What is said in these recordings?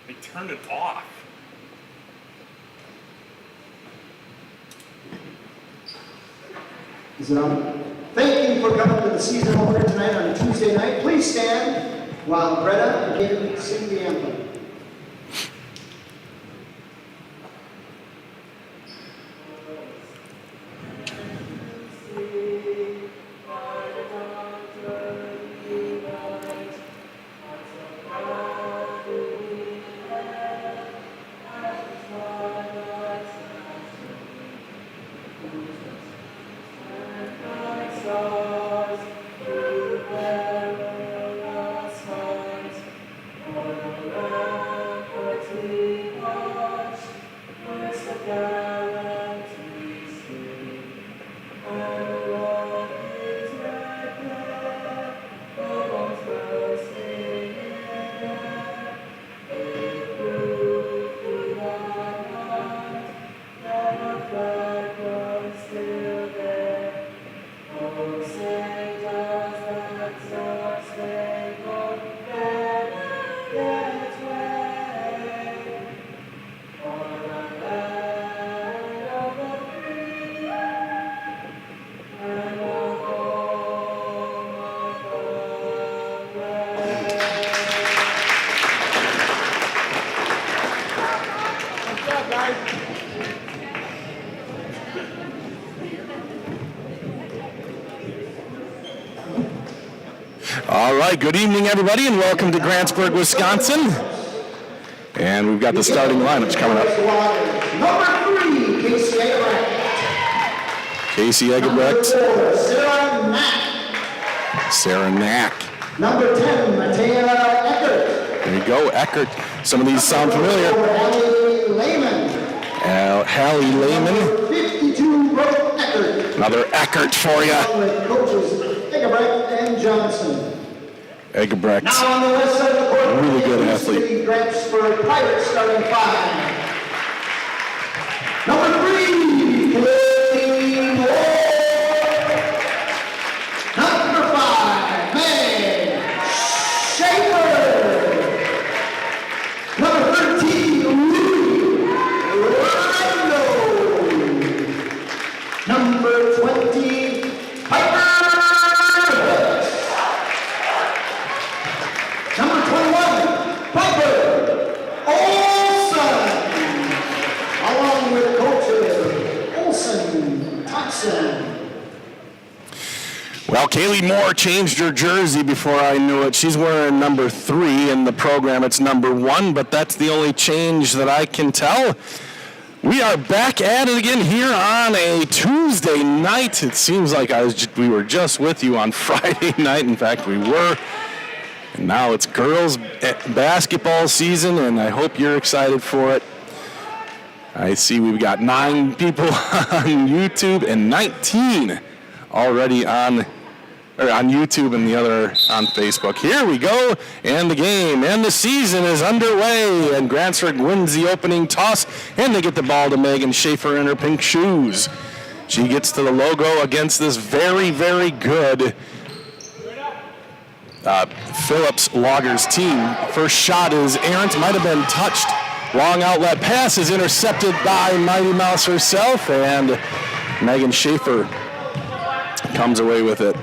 They turned it off. Is it on? Thank you for coming to the season opener tonight on a Tuesday night. Please stand while Greta and Gabe sing the anthem. All right, good evening, everybody, and welcome to Grantsburg, Wisconsin. And we've got the starting lineups coming up. Number 3, Casey Egebrecht. Casey Egebrecht. Number 4, Sarah Knack. Sarah Knack. Number 10, Matea Eckert. There you go, Eckert. Some of these sound familiar. Hallie Lehman. Hallie Lehman. Number 52, Brooke Eckert. Another Eckert for you. With coaches Egebrecht and Johnson. Egebrecht. Now on the west side of the court, Really good athlete. The Grantsburg Pirates starting 5. Number 3, Kaylee Moore. Number 5, Meg Schaefer. Number 13, Rudy Rando. Number 20, Piper. Number 21, Piper Olson, along with coaches Olson, Thompson. Well, Kaylee Moore changed her jersey before I knew it. She's wearing number 3 in the program. It's number 1, but that's the only change that I can tell. We are back at it again here on a Tuesday night. It seems like we were just with you on Friday night. In fact, we were. And now it's girls basketball season, and I hope you're excited for it. I see we've got 9 people on YouTube and 19 already on YouTube and the other on Facebook. Here we go, and the game and the season is underway, and Grantsburg wins the opening toss, and they get the ball to Megan Schaefer in her pink shoes. She gets to the logo against this very, very good Phillips Loggers team. First shot is errant, might have been touched. Long outlet pass is intercepted by Mighty Mouse herself, and Megan Schaefer comes away with it.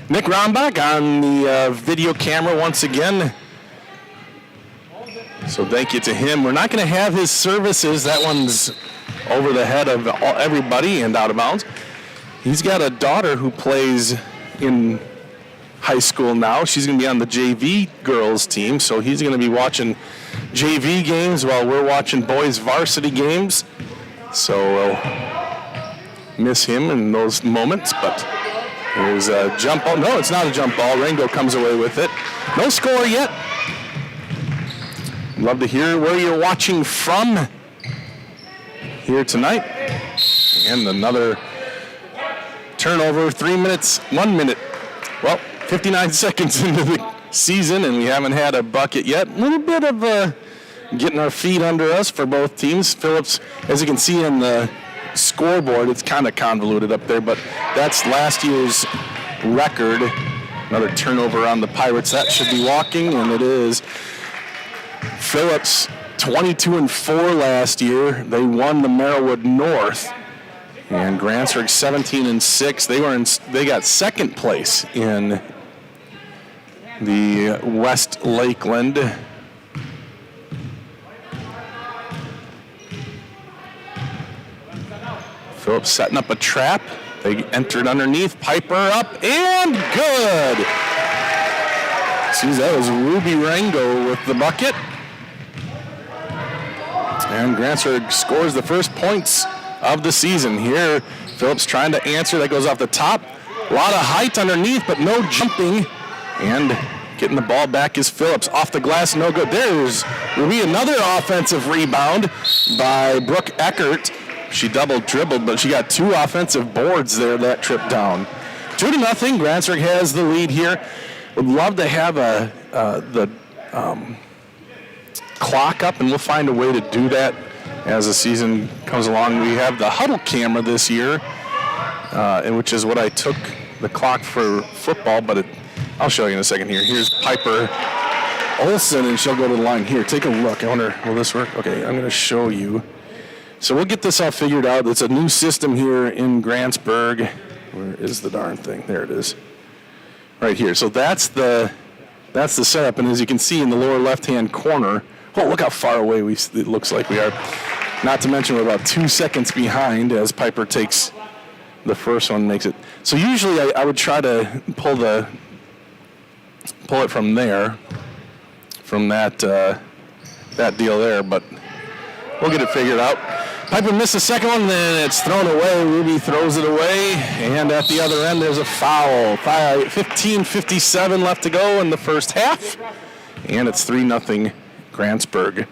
Nick Rombach on the video camera once again. So thank you to him. We're not going to have his services. That one's over the head of everybody and out of bounds. He's got a daughter who plays in high school now. She's going to be on the JV girls team, so he's going to be watching JV games while we're watching boys varsity games. So we'll miss him in those moments, but there's a jump ball. No, it's not a jump ball. Rango comes away with it. No score yet. Love to hear where you're watching from here tonight. And another turnover, 3 minutes, 1 minute. Well, 59 seconds into the season, and we haven't had a bucket yet. A little bit of getting our feet under us for both teams. Phillips, as you can see on the scoreboard, it's kind of convoluted up there, but that's last year's record. Another turnover on the Pirates. That should be walking, and it is. Phillips, 22-4 last year. They won the Merriwood North. And Grantsburg, 17-6. They got second place in the West Lakeland. Phillips setting up a trap. They entered underneath. Piper up and good. See, that was Ruby Rango with the bucket. And Grantsburg scores the first points of the season here. Phillips trying to answer. That goes off the top. A lot of height underneath, but no jumping. And getting the ball back is Phillips. Off the glass, no good. There's Ruby, another offensive rebound by Brooke Eckert. She double dribbled, but she got 2 offensive boards there that trip down. 2-0. Grantsburg has the lead here. Would love to have the clock up, and we'll find a way to do that as the season comes along. We have the huddle camera this year, which is what I took the clock for football, but I'll show you in a second here. Here's Piper Olson, and she'll go to the line. Here, take a look. I wonder, will this work? Okay, I'm going to show you. So we'll get this all figured out. It's a new system here in Grantsburg. Where is the darn thing? There it is. Right here. So that's the setup. And as you can see in the lower left-hand corner, oh, look how far away it looks like we are. Not to mention we're about 2 seconds behind as Piper takes the first one, makes it. So usually I would try to pull it from there, from that deal there, but we'll get it figured out. Piper missed the second one, then it's thrown away. Ruby throws it away, and at the other end there's a foul. 15:57 left to go in the first half, and it's 3-0 Grantsburg.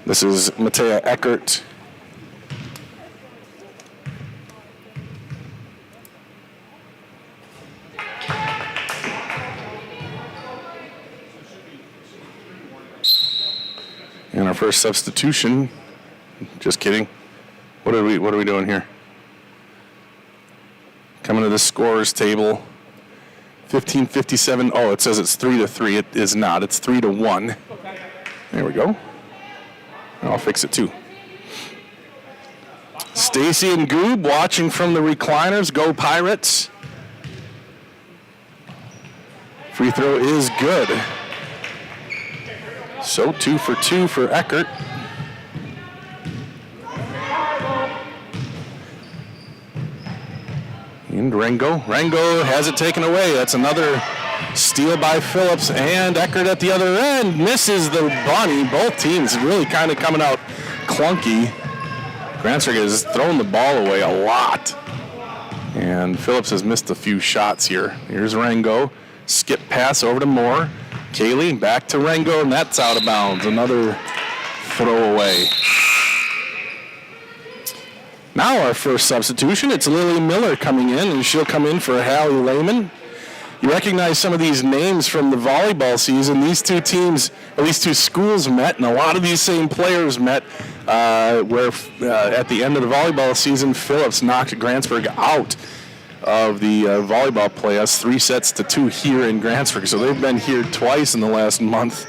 This is Matea Eckert. And our first substitution, just kidding. What are we doing here? Coming to the scorers table, 15:57. Oh, it says it's 3-3. It is not. It's 3-1. There we go. I'll fix it too. Stacy and Goob watching from the recliners. Go Pirates. Free throw is good. So 2 for 2 for Eckert. And Rango has it taken away. That's another steal by Phillips, and Eckert at the other end misses the bunny. Both teams really kind of coming out clunky. Grantsburg has thrown the ball away a lot. And Phillips has missed a few shots here. Here's Rango. Skip pass over to Moore. Kaylee back to Rango, and that's out of bounds. Another throwaway. Now our first substitution, it's Lily Miller coming in, and she'll come in for Hallie Lehman. You recognize some of these names from the volleyball season. These two teams, or these two schools met, and a lot of these same players met where at the end of the volleyball season, Phillips knocked Grantsburg out of the volleyball playoffs, 3-2 here in Grantsburg. So they've been here twice in the last month.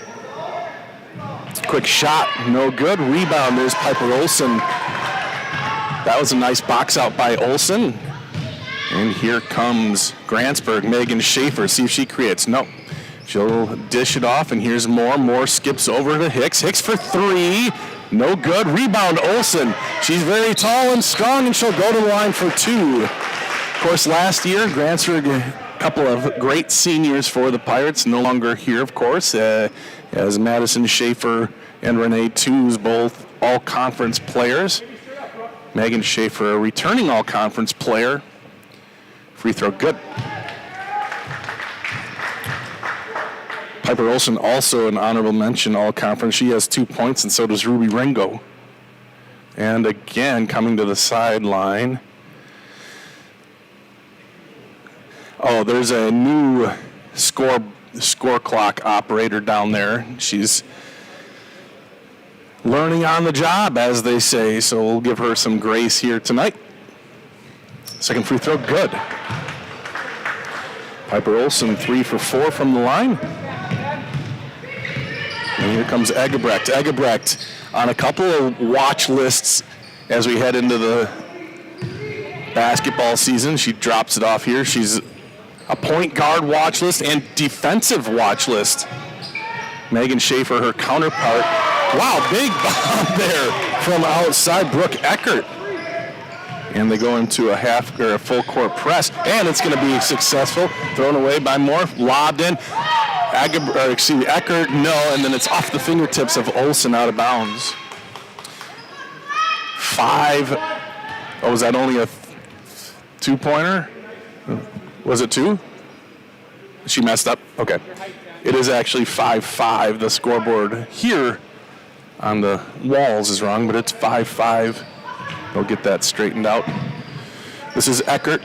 Quick shot, no good. Rebound, there's Piper Olson. That was a nice box out by Olson. And here comes Grantsburg, Megan Schaefer. See if she creates. No. She'll dish it off, and here's Moore. Moore skips over to Hicks. Hicks for 3. No good. Rebound, Olson. She's very tall and strong, and she'll go to the line for 2. Of course, last year, Grantsburg, a couple of great seniors for the Pirates, no longer here, of course, as Madison Schaefer and Renee Tews, both all-conference players. Megan Schaefer, a returning all-conference player. Free throw, good. Piper Olson, also an honorable mention all-conference. She has 2 points, and so does Ruby Ringo. And again, coming to the sideline. Oh, there's a new score clock operator down there. She's learning on the job, as they say, so we'll give her some grace here tonight. Second free throw, good. Piper Olsen 3 for 4 from the line. And here comes Egebrecht. Egebrecht on a couple of watch lists as we head into the basketball season. She drops it off here. She's a point guard watch list and defensive watch list. Megan Schaefer, her counterpart. Wow, big bomb there from outside Brooke Eckert. And they go into a full court press, and it's going to be successful. Thrown away by Moore, lobbed in. Eckert, no, and then it's off the fingertips of Olsen out of bounds. 5. Oh, was that only a 2-pointer? Was it 2? She messed up? Okay. It is actually 5-5. The scoreboard here on the walls is wrong, but it's 5-5. They'll get that straightened out. This is Eckert.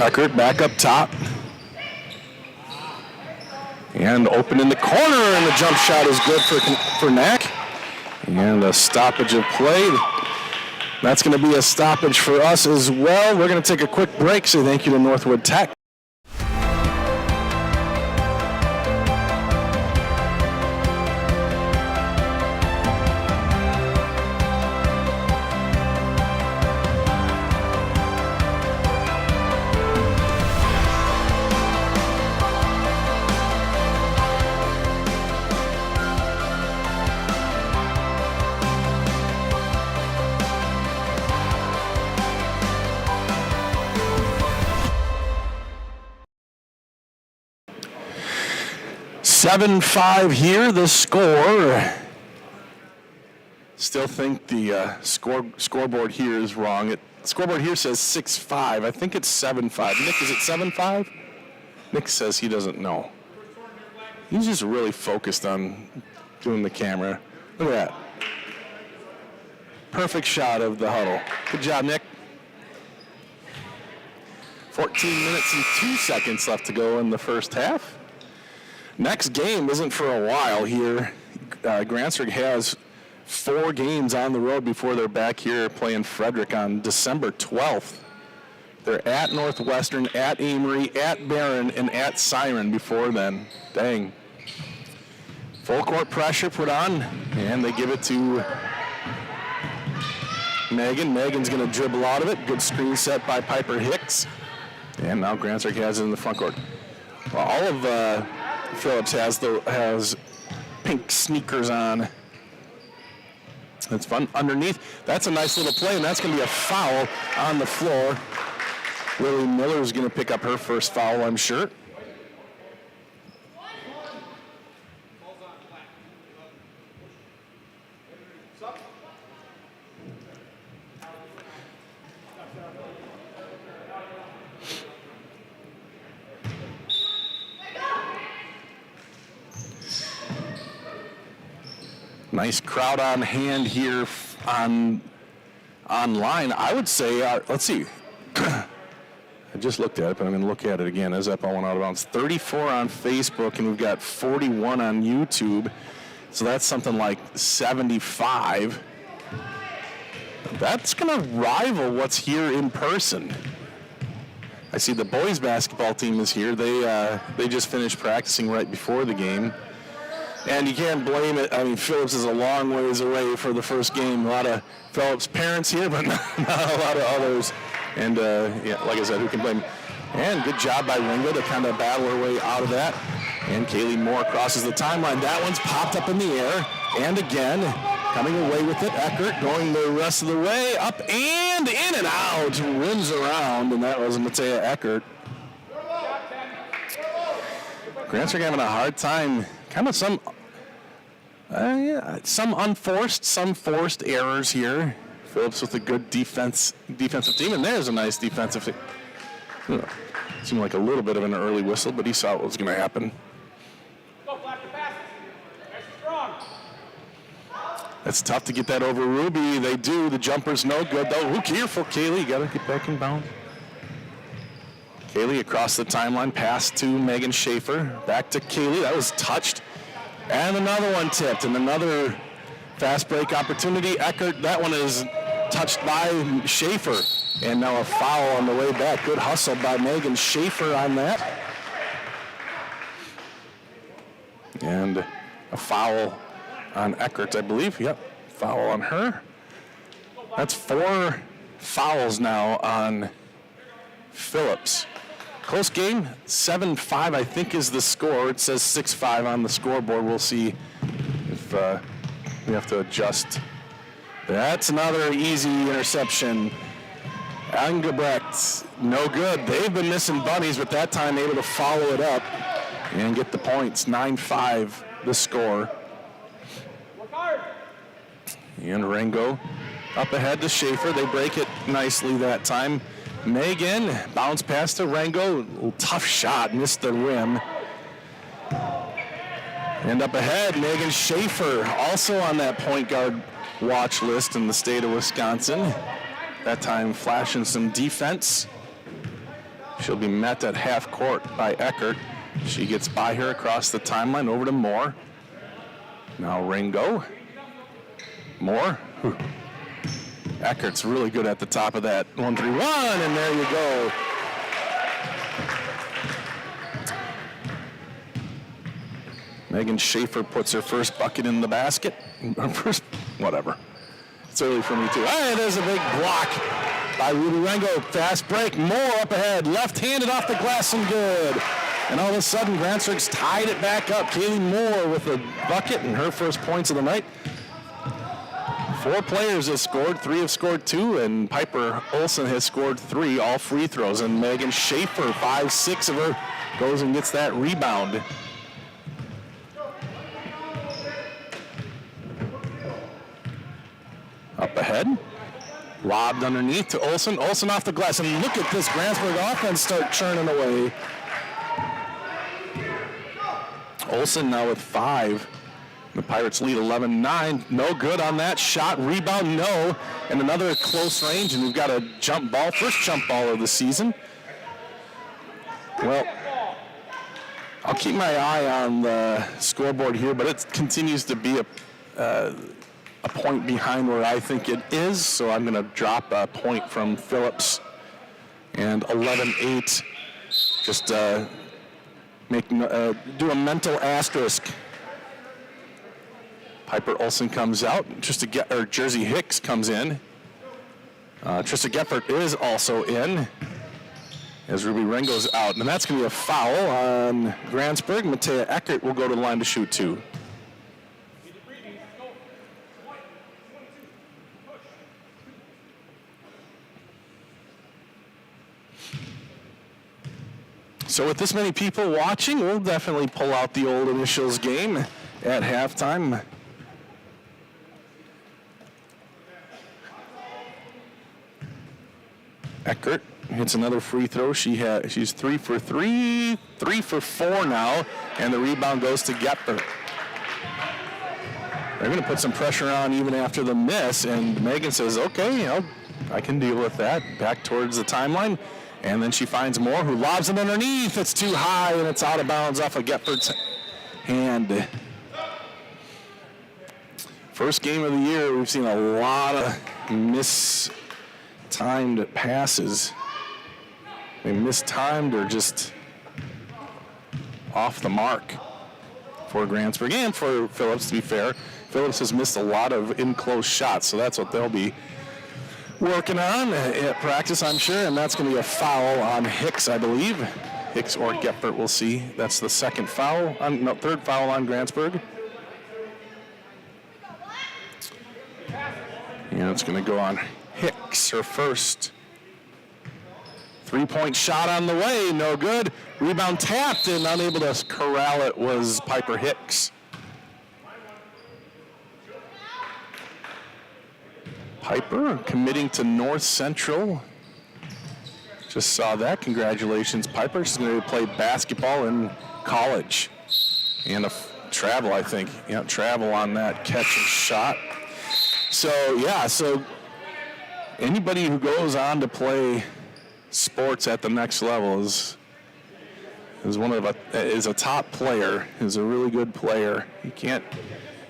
Eckert back up top. And open in the corner, and the jump shot is good for Knack. And a stoppage of play. That's going to be a stoppage for us as well. We're going to take a quick break. Say thank you to Northwood Tech. (7-5) here, the score. Still think the scoreboard here is wrong. Scoreboard here says 6-5. I think it's 7-5. Nick, is it 7-5? Nick says he doesn't know. He's just really focused on doing the camera. Look at that. Perfect shot of the huddle. Good job, Nick. 14 minutes and 2 seconds left to go in the first half. Next game isn't for a while here. Grantsburg has 4 games on the road before they're back here playing Frederick on December 12th. They're at Northwestern, at Amory, at Barron, and at Siren before then. Dang. Full court pressure put on, and they give it to Megan. Megan's going to dribble out of it. Good screen set by Piper Hicks. And now Grantsburg has it in the front court. Well, all of Phillips has pink sneakers on. That's fun. Underneath, that's a nice little play, and that's going to be a foul on the floor. Lily Miller's going to pick up her first foul, I'm sure. Nice crowd on hand here online. I would say, let's see. I just looked at it, but I'm going to look at it again as that ball went out of bounds. 34 on Facebook, and we've got 41 on YouTube. So that's something like 75. That's going to rival what's here in person. I see the boys basketball team is here. They just finished practicing right before the game. And you can't blame it. I mean, Phillips is a long ways away for the first game. A lot of Phillips parents here, but not a lot of others. And, like I said, who can blame? And good job by Ringo to kind of battle her way out of that. And Kaylee Moore crosses the timeline. That one's popped up in the air. And again, coming away with it. Eckert going the rest of the way. Up and in and out. Rims around. And that was Matea Eckert. Grantsburg having a hard time. Kind of some unforced, some forced errors here. Phillips with a good defensive team, and there's a nice defensive team. Seemed like a little bit of an early whistle, but he saw what was going to happen. It's tough to get that over Ruby. They do. The jumper's no good, though. Who careful, Kaylee. You got to get back in bounds. Kaylee across the timeline, pass to Megan Schaefer. Back to Kaylee. That was touched. And another one tipped. And another Fast break opportunity. Eckert, that one is touched by Schaefer. And now a foul on the way back. Good hustle by Megan Schaefer on that. And a foul on Eckert, I believe. Yep, foul on her. That's 4 fouls now on Phillips. Close game, 7-5 I think is the score. It says 6-5 on the scoreboard. We'll see if we have to adjust. That's another easy interception. Angebrecht, no good. They've been missing bunnies, but that time able to follow it up and get the points. 9-5 the score. And Rango up ahead to Schaefer. They break it nicely that time. Megan bounce pass to Rango. Tough shot, missed the rim. And up ahead, Megan Schaefer, also on that point guard watch list in the state of Wisconsin. That time flashing some defense. She'll be met at half court by Eckert. She gets by her across the timeline over to Moore. Now Rango. Moore. Eckert's really good at the top of that 1-3-1, and there you go. Megan Schaefer puts her first bucket in the basket. First, whatever. It's early for me too. Hey, there's a big block by Ruby Rango. Fast break. Moore up ahead. Left-handed off the glass and good. And all of a sudden, Grantsburg's tied it back up. Kaylee Moore with a bucket and her first points of the night. 4 players have scored. 3 have scored 2, and Piper Olson has scored 3, all free throws. And Megan Schaefer, 5-6 of her, goes and gets that rebound. Up ahead, lobbed underneath to Olson. Olson off the glass, and look at this Grantsburg offense start churning away. Olson now with 5. The Pirates lead 11-9. No good on that shot. Rebound, no. And another close range, and we've got a jump ball, first jump ball of the season. Well, I'll keep my eye on the scoreboard here, but it continues to be a point behind where I think it is, so I'm going to drop a point from Phillips. And 11-8, just do a mental asterisk. Piper Olson comes out. Jersey Hicks comes in. Trista Geffert is also in as Ruby Rango's out. And that's going to be a foul on Grantsburg. Matea Eckert will go to the line to shoot 2. So with this many people watching, we'll definitely pull out the old initials game at halftime. Eckert hits another free throw. She's 3 for 3, 3 for 4 now, and the rebound goes to Gepper. They're going to put some pressure on even after the miss, and Megan says, okay, I can deal with that. Back towards the timeline, and then she finds Moore, who lobs it underneath. It's too high, and it's out of bounds off of Geppert's hand. First game of the year, we've seen a lot of timed passes. They mistimed or just off the mark for Grantsburg and for Phillips, to be fair. Phillips has missed a lot of in-close shots, so that's what they'll be working on at practice, I'm sure, and that's going to be a foul on Hicks, I believe. Hicks or Gepper, we'll see. That's the third foul on Grantsburg. And it's going to go on Hicks, her first. 3-point shot on the way, no good. Rebound tapped and unable to corral it was Piper Hicks. Piper committing to North Central. Just saw that. Congratulations, Piper. She's going to play basketball in college. And travel, I think. Yeah, travel on that catch and shot. So anybody who goes on to play sports at the next level is a top player, is a really good player. You can't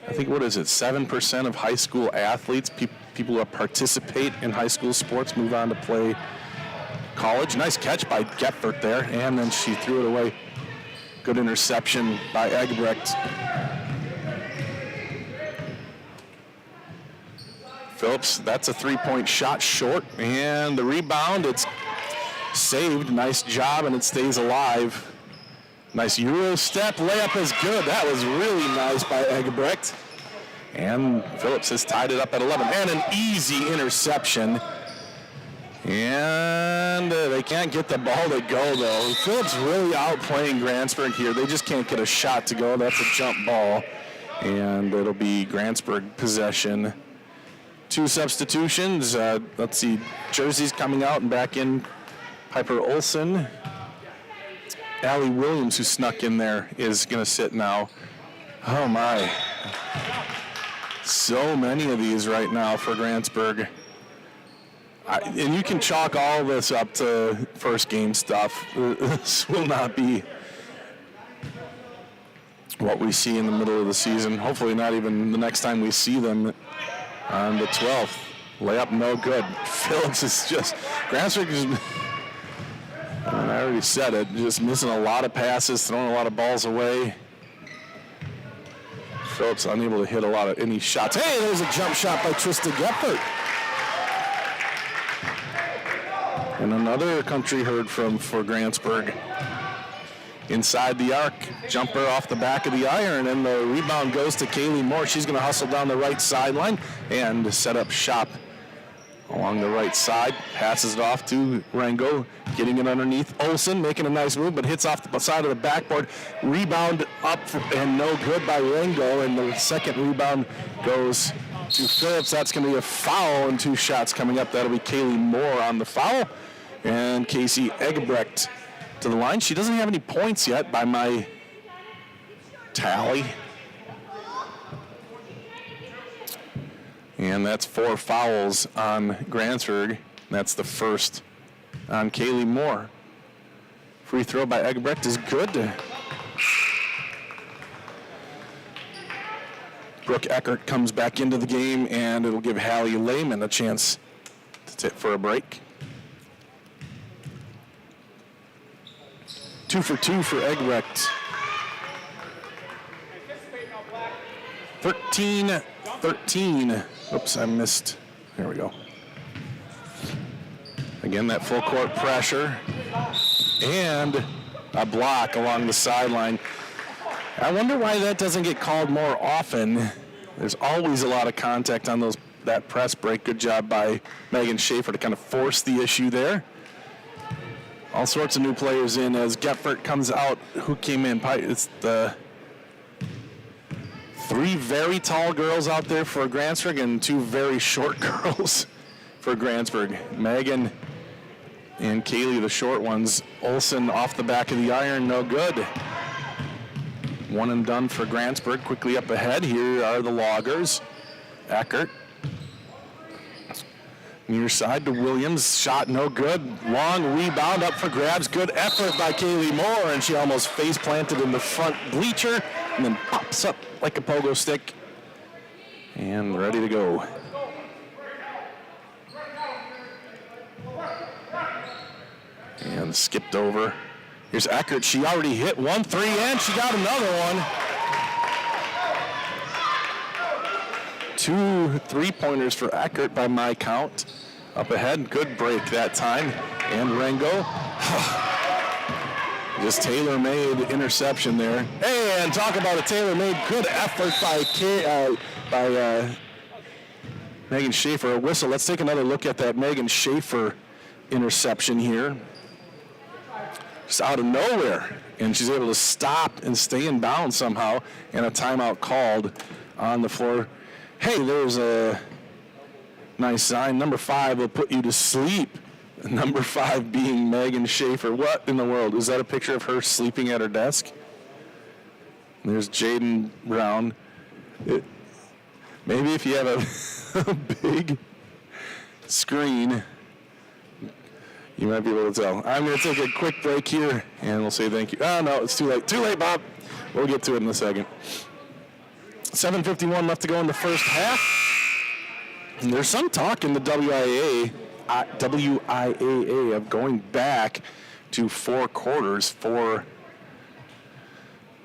I think, what is it, 7% of high school athletes, people who participate in high school sports, move on to play college. Nice catch by Gephardt there, and then she threw it away. Good interception by Egbrecht. Phillips, that's a three-point shot short, and the rebound, it's saved. Nice job, and it stays alive. Nice Euro step, layup is good. That was really nice by Egbrecht. And Phillips has tied it up at 11. And an easy interception. And they can't get the ball to go, though. Phillips really outplaying Grantsburg here. They just can't get a shot to go. That's a jump ball. And it'll be Grantsburg possession. 2 substitutions. Let's see. Jersey's coming out and back in. Piper Olson. Allie Williams, who snuck in there, is going to sit now. Oh, my. So many of these right now for Grantsburg. And you can chalk all this up to first game stuff. This will not be what we see in the middle of the season. Hopefully not even the next time we see them on the 12th. Layup no good. Phillips is just, Grantsburg is, I already said it, just missing a lot of passes, throwing a lot of balls away. Phillips unable to hit any shots. Hey, there's a jump shot by Trista Gephardt. And another country heard from for Grantsburg. Inside the arc, jumper off the back of the iron, and the rebound goes to Kaylee Moore. She's going to hustle down the right sideline and set up shop along the right side. Passes it off to Rango, getting it underneath. Olsen making a nice move, but hits off the side of the backboard. Rebound up and no good by Rango, and the second rebound goes to Phillips. That's going to be a foul, and 2 shots coming up. That'll be Kaylee Moore on the foul, and Casey Egbrecht to the line. She doesn't have any points yet by my tally. And that's 4 fouls on Grantsburg. That's the first on Kaylee Moore. Free throw by Egbrecht is good. Brooke Eckert comes back into the game, and it'll give Hallie Lehman a chance to tip for a break. 2 for 2 for Egbrecht. 13. Oops, I missed. There we go. Again, that full court pressure. And a block along the sideline. I wonder why that doesn't get called more often. There's always a lot of contact on that press break. Good job by Megan Schaefer to kind of force the issue there. All sorts of new players in as Gephardt comes out. Who came in? It's the 3 very tall girls out there for Grantsburg and 2 very short girls for Grantsburg. Megan and Kaylee, the short ones. Olsen off the back of the iron, no good. 1 and done for Grantsburg. Quickly up ahead, here are the Loggers. Eckert. Near side to Williams, shot no good. Long rebound up for grabs. Good effort by Kaylee Moore, and she almost face planted in the front bleacher and then pops up like a pogo stick and ready to go. And skipped over. Here's Eckert. She already hit 1 3 and she got another one. 2 3-pointers for Eckert by my count. Up ahead, good break that time. And Rango. Just tailor-made interception there. And talk about a tailor-made good effort by Megan Schaefer. A whistle. Let's take another look at that Megan Schaefer interception here. Just out of nowhere. And she's able to stop and stay in bounds somehow. And a timeout called on the floor. Hey, there's a nice sign. Number 5 will put you to sleep. Number 5 being Megan Schaefer. What in the world? Is that a picture of her sleeping at her desk? There's Jaden Brown. Maybe if you have a big screen, you might be able to tell. I'm going to take a quick break here, and we'll say thank you. Oh, no, it's too late. Too late, Bob. We'll get to it in a second. 7:51 left to go in the first half. And there's some talk in the WIAA of going back to 4 quarters, 4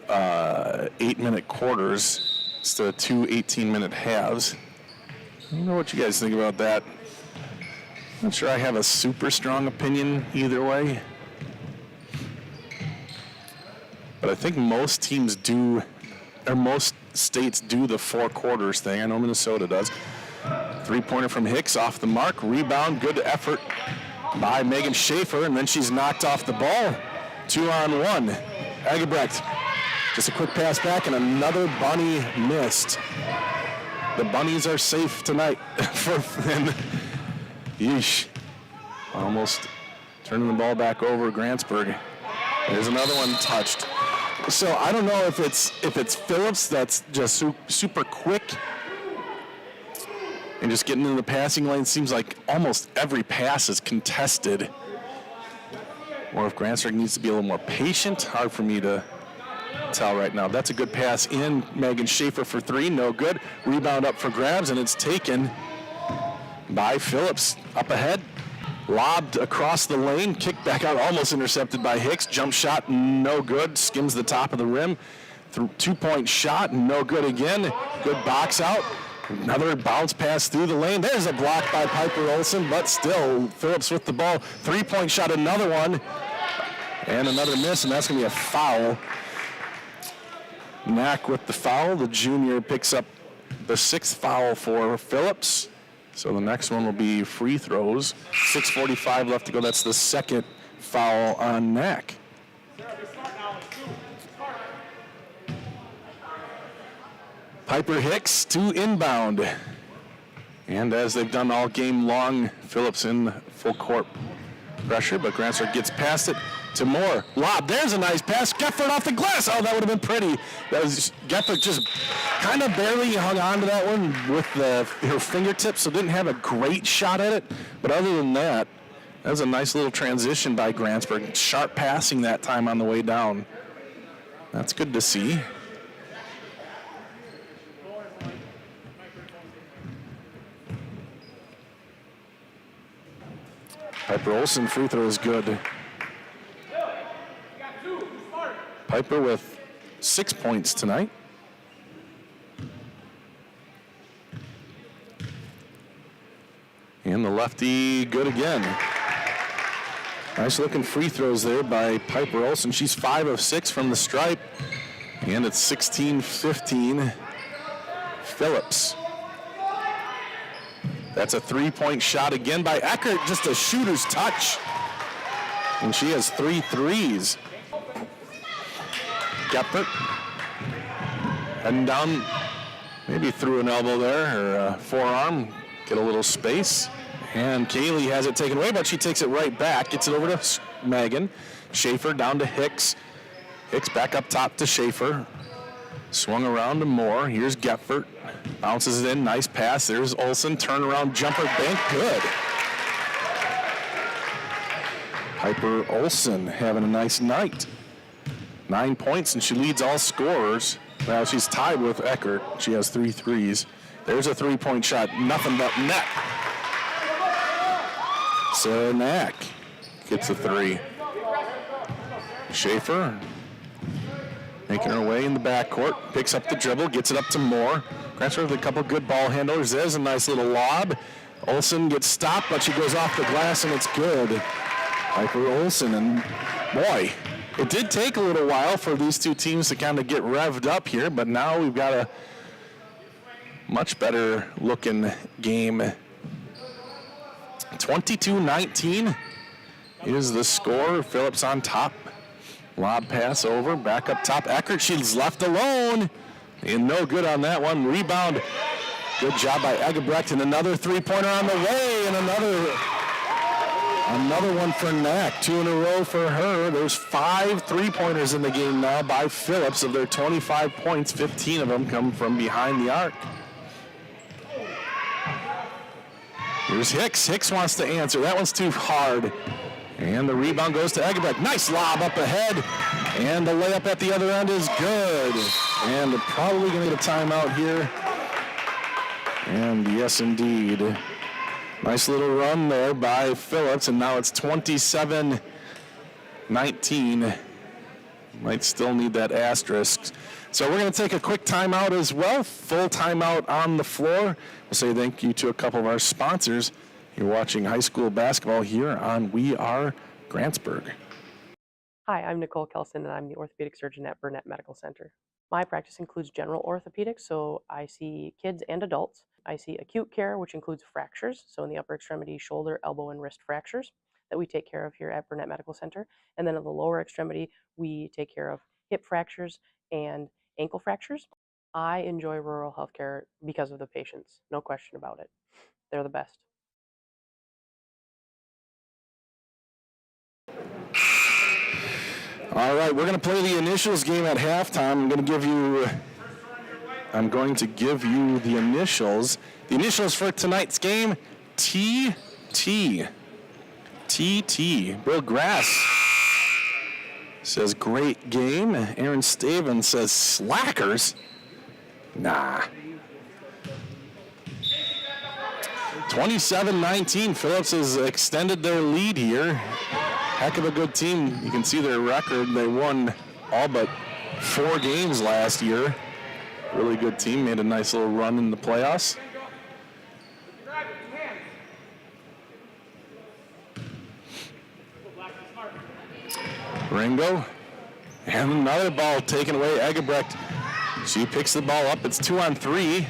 8-minute quarters instead of 2 18-minute halves. I don't know what you guys think about that. Not sure I have a super strong opinion either way. But I think most teams do, or most states do the 4 quarters thing. I know Minnesota does. 3-pointer from Hicks off the mark. Rebound, good effort by Megan Schaefer, and then she's knocked off the ball. 2-on-1. Agebrecht, just a quick pass back, and another bunny missed. The bunnies are safe tonight. Yeesh. Almost turning the ball back over Grantsburg. There's another one touched. So I don't know if it's Phillips that's just super quick and just getting into the passing lane. Seems like almost every pass is contested. Or if Grantsburg needs to be a little more patient. Hard for me to tell right now. That's a good pass in. Megan Schaefer for 3, no good. Rebound up for grabs, and it's taken by Phillips. Up ahead, lobbed across the lane, kicked back out, almost intercepted by Hicks. Jump shot, no good. Skims the top of the rim. 2-point shot, no good again. Good box out. Another bounce pass through the lane. There's a block by Piper Olson, but still Phillips with the ball. 3-point shot, another one. And another miss, and that's going to be a foul. Knack with the foul. The junior picks up the 6th foul for Phillips. So the next one will be free throws. 6:45 left to go. That's the 2nd foul on Knack. Piper Hicks to inbound. And as they've done all game long, Phillips in full court pressure, but Grantsburg gets past it to Moore. Lob, there's a nice pass. Geffert off the glass. Oh, that would have been pretty. That was Geffert just kind of barely hung on to that one with her fingertips, so didn't have a great shot at it. But other than that, that was a nice little transition by Grantsburg. Sharp passing that time on the way down. That's good to see. Piper Olson free throw is good. Piper with 6 points tonight. And the lefty good again. Nice looking free throws there by Piper Olson. She's 5 of 6 from the stripe. And it's 16-15 Phillips. That's a 3-point shot again by Eckert, just a shooter's touch. And she has 3 threes. Geffert heading down, maybe through an elbow there, or forearm, get a little space. And Kaylee has it taken away, but she takes it right back, gets it over to Megan. Schaefer down to Hicks. Hicks back up top to Schaefer. Swung around to Moore. Here's Geffert. Bounces it in, nice pass. There's Olson, turnaround jumper, bank, good. Piper Olson having a nice night. 9 points, and she leads all scorers. Now she's tied with Eckert. She has 3 threes. There's a 3-point shot, nothing but net. So Knack gets a 3. Schaefer making her way in the backcourt, picks up the dribble, gets it up to Moore. Grantsburg with a couple good ball handlers. There's a nice little lob. Olson gets stopped, but she goes off the glass, and it's good. Piper Olson, and boy, it did take a little while for these two teams to kind of get revved up here, but now we've got a much better looking game. 22-19 is the score. Phillips on top. Lob pass over, back up top. Eckert, she's left alone. And no good on that one. Rebound. Good job by Egebrecht, and another 3-pointer on the way, and another one for Knack. 2 in a row for her. There's 5 3-pointers in the game now by Phillips. Of their 25 points, 15 of them come from behind the arc. Here's Hicks. Hicks wants to answer. That one's too hard. And the rebound goes to Egebrecht. Nice lob up ahead. And the layup at the other end is good. And probably going to get a timeout here. And yes, indeed. Nice little run there by Phillips. And now it's 27-19. Might still need that asterisk. So we're going to take a quick timeout as well. Full timeout on the floor. We'll say thank you to a couple of our sponsors. You're watching high school basketball here on We Are Grantsburg. Hi, I'm Nicole Kelson, and I'm the orthopedic surgeon at Burnett Medical Center. My practice includes general orthopedics, so I see kids and adults. I see acute care, which includes fractures, so in the upper extremity, shoulder, elbow, and wrist fractures that we take care of here at Burnett Medical Center. And then in the lower extremity, we take care of hip fractures and ankle fractures. I enjoy rural healthcare because of the patients, no question about it. They're the best. All right, we're going to play the initials game at halftime. I'm going to give you the initials. The initials for tonight's game, TT. TT. Bill Grass says great game. Aaron Staven says slackers. Nah. 27-19. Phillips has extended their lead here. Heck of a good team. You can see their record. They won all but 4 games last year. Really good team. Made a nice little run in the playoffs. Ringo. And another ball taken away. Egebrecht. She picks the ball up. It's 2-on-3.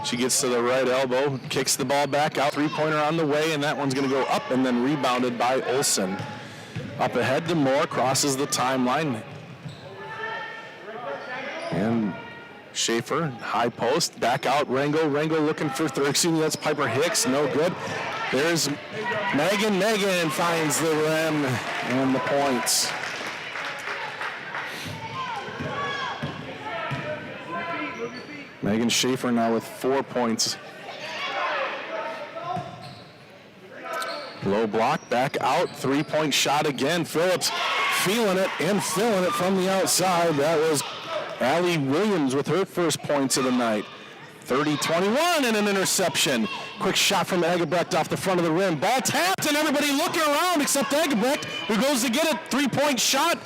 She gets to the right elbow, kicks the ball back out. 3-pointer on the way, and that one's going to go up and then rebounded by Olsen. Up ahead to Moore, crosses the timeline. And Schaefer, high post, back out. Rango looking for third. Excuse me, that's Piper Hicks, no good. There's Megan. Megan finds the rim and the points. Megan Schaefer now with 4 points. Low block, back out, 3-point shot again. Phillips feeling it and filling it from the outside. That was Allie Williams with her first points of the night. 30-21 and an interception. Quick shot from Egebrecht off the front of the rim. Ball tapped and everybody looking around except Egebrecht, who goes to get it. 3-point shot.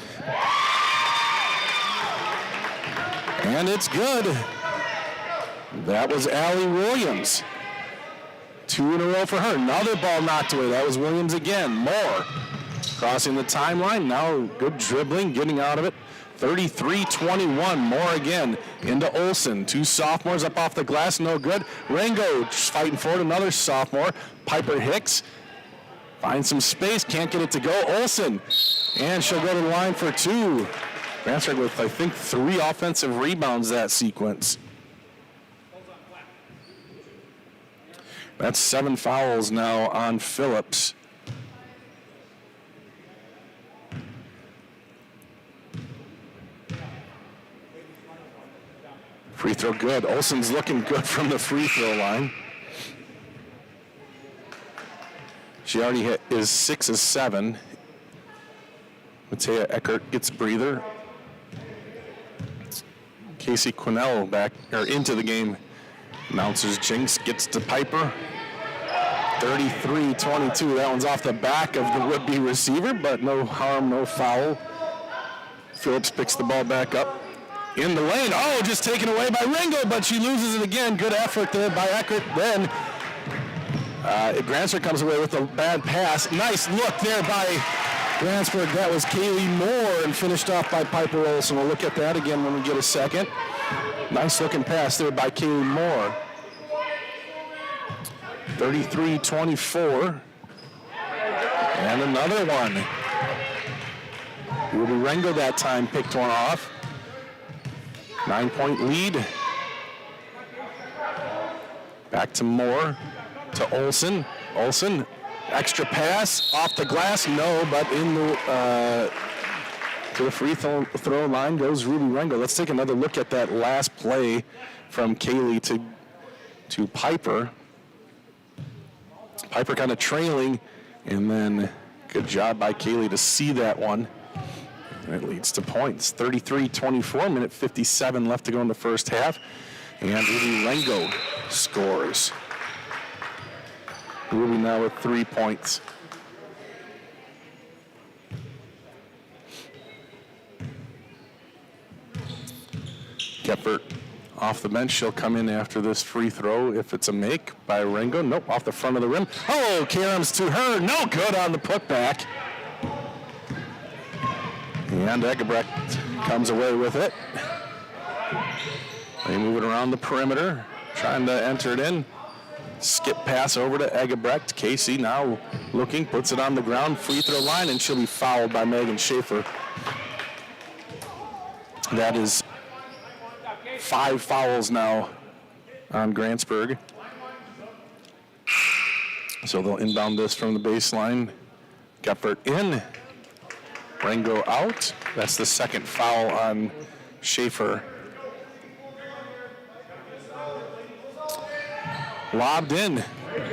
And it's good. That was Allie Williams. 2 in a row for her. Another ball knocked away. That was Williams again. Moore crossing the timeline. Now good dribbling, getting out of it. 33-21. Moore again into Olsen. 2 sophomores up off the glass. No good. Rango fighting for it. Another sophomore. Piper Hicks finds some space. Can't get it to go. Olsen. And she'll go to the line for 2. Grantsburg with, I think, 3 offensive rebounds that sequence. That's 7 fouls now on Phillips. Free throw good. Olsen's looking good from the free throw line. She already is 6 of 7. Matea Eckert gets a breather. Casey Quinnell back or into the game. Announcers Jinx gets to Piper. 33-22. That one's off the back of the would-be receiver, but no harm, no foul. Phillips picks the ball back up in the lane. Oh, just taken away by Ringo, but she loses it again. Good effort there by Eckert. Then Grantsburg comes away with a bad pass. Nice look there by Grantsburg. That was Kaylee Moore and finished off by Piper Olsen. We'll look at that again when we get a second. Nice looking pass there by Kaylee Moore. 33-24. And another one. Ruby Rengo that time picked one off. 9-point lead. Back to Moore, to Olsen. Olsen, extra pass, off the glass, no, but in the, to the free throw line goes Ruby Rengo. Let's take another look at that last play from Kaylee to Piper. Piper kind of trailing and then Good job by Kaylee to see that one. And it leads to points. 33-24, minute 57 left to go in the first half. And Ruby Rengo scores. Ruby now with 3 points. Gephardt off the bench. She'll come in after this free throw if it's a make by Rengo. Nope, off the front of the rim. Oh, Karams to her. No good on the putback. And Egebrecht comes away with it. They move it around the perimeter, trying to enter it in. Skip pass over to Egebrecht. Casey now looking, puts it on the ground, free throw line, and she'll be fouled by Megan Schaefer. That is 5 fouls now on Grantsburg. So they'll inbound this from the baseline. Gephardt in. Rengo out. That's the second foul on Schaefer. Lobbed in.